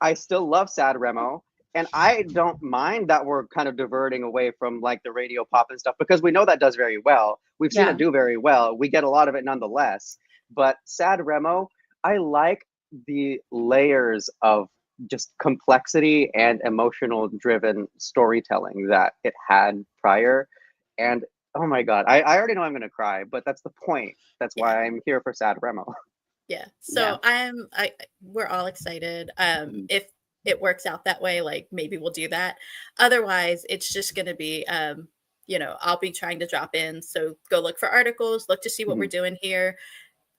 I still love Sad Remo. And I don't mind that we're kind of diverting away from like the radio pop and stuff, because we know that does very well. We've seen it do very well. We get a lot of it nonetheless. But Sad Remo, I like the layers of just complexity and emotional driven storytelling that it had prior. And oh my God, I already know I'm going to cry, but that's the point. That's why I'm here for Sad Remo. Yeah. So we're all excited. If it works out that way, like maybe we'll do that. Otherwise, it's just going to be, you know, I'll be trying to drop in. So go look for articles, look to see what we're doing here.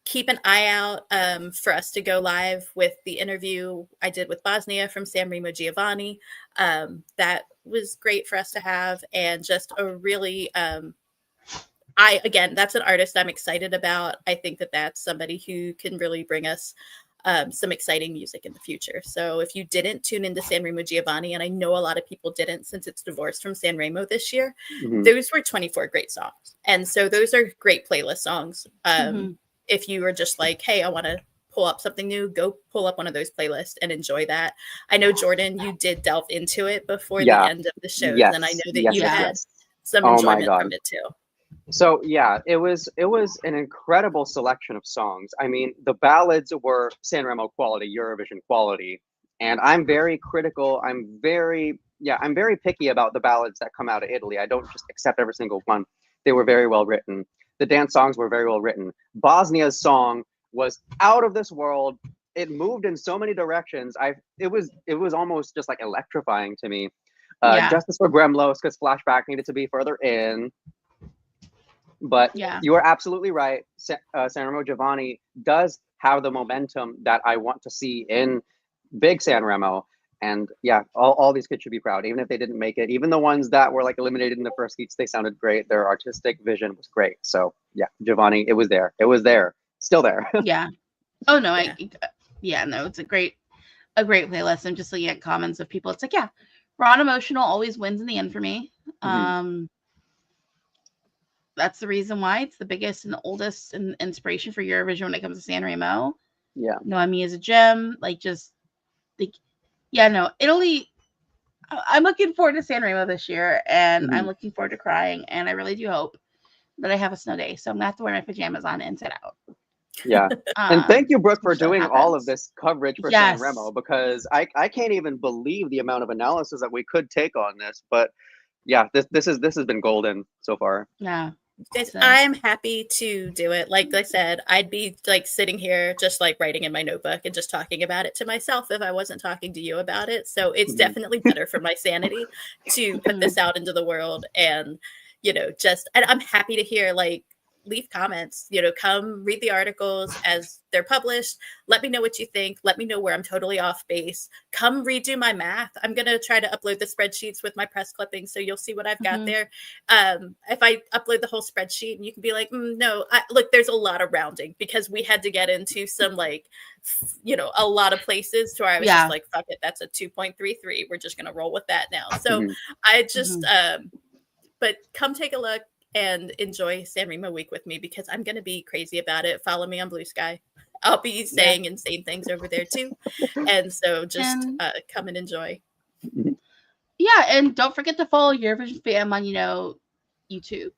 Keep an eye out for us to go live with the interview I did with Bosnia from Sanremo Giovanni. That was great for us to have, and just a really, that's an artist I'm excited about. I think that that's somebody who can really bring us some exciting music in the future. So if you didn't tune into Sanremo Giovanni, and I know a lot of people didn't since it's divorced from Sanremo this year, those were 24 great songs. And so those are great playlist songs. If you were just like, hey, I want to pull up something new, go pull up one of those playlists and enjoy that. I know, Jordan, you did delve into it before the end of the shows, and I know that you had some enjoyment from it too. So yeah, it was an incredible selection of songs. I mean, the ballads were Sanremo quality, Eurovision quality, and I'm very critical. I'm very picky about the ballads that come out of Italy. I don't just accept every single one. They were very well written. The dance songs were very well written. Bosnia's song was out of this world. it moved in so many directions. It was almost just like electrifying to me. Yeah. Justice for Gremlos, because Flashback needed to be further in. But Yeah. you are absolutely right. Sanremo Giovanni does have the momentum that I want to see in big Sanremo. And yeah, all these kids should be proud, even if they didn't make it. Even the ones that were like eliminated in the first heats, they sounded great. Their artistic vision was great. So yeah, Giovanni, it was there. It was there. Still there. Yeah. Oh no, no, it's a great playlist. I'm just looking at comments of people. It's like, yeah, raw and emotional always wins in the end for me. That's the reason why it's the biggest and the oldest inspiration for Eurovision when it comes to Sanremo. Yeah. Noemi is a gem. Italy. I'm looking forward to Sanremo this year, and I'm looking forward to crying. And I really do hope that I have a snow day, so I'm gonna have to wear my pajamas on inside out. Yeah. And thank you, Brooke, for doing all of this coverage for Sanremo, because I can't even believe the amount of analysis that we could take on this. But yeah, this has been golden so far. Yeah. I'm happy to do it. Like I said, I'd be like sitting here just like writing in my notebook and just talking about it to myself if I wasn't talking to you about it. So it's definitely better for my sanity to put this out into the world. And, and I'm happy to hear leave comments, come read the articles as they're published. Let me know what you think. Let me know where I'm totally off base. Come redo my math. I'm going to try to upload the spreadsheets with my press clippings, so you'll see what I've got there. If I upload the whole spreadsheet and you can be like, no, look, there's a lot of rounding because we had to get into some a lot of places to where I was just like, fuck it, that's a 2.33. We're just going to roll with that now. So I just, but come take a look and enjoy Sanremo week with me, because I'm going to be crazy about it. Follow me on Blue Sky. I'll be saying insane things over there too. And so just come and enjoy. Yeah. And don't forget to follow Eurovision Fam on, YouTube,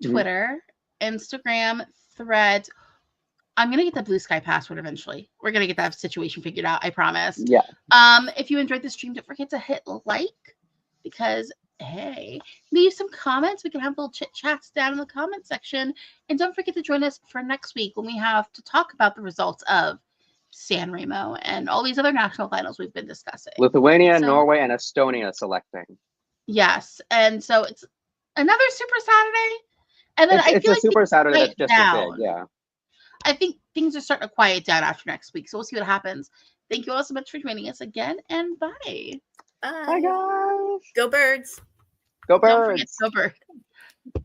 Twitter, Instagram, Threads. I'm going to get the Blue Sky password eventually. We're going to get that situation figured out. I promise. Yeah. If you enjoyed the stream, don't forget to hit like, because hey, leave some comments. We can have little chit chats down in the comment section. And don't forget to join us for next week when we have to talk about the results of Sanremo and all these other national finals we've been discussing. Lithuania, Norway, and Estonia selecting. Yes. And so it's another Super Saturday. And then I feel like it's a Super Saturday that's just down. as big. Yeah. I think things are starting to quiet down after next week. So we'll see what happens. Thank you all so much for joining us again, and bye. Bye, guys. Go Birds. Go Birds. Don't forget, go Birds.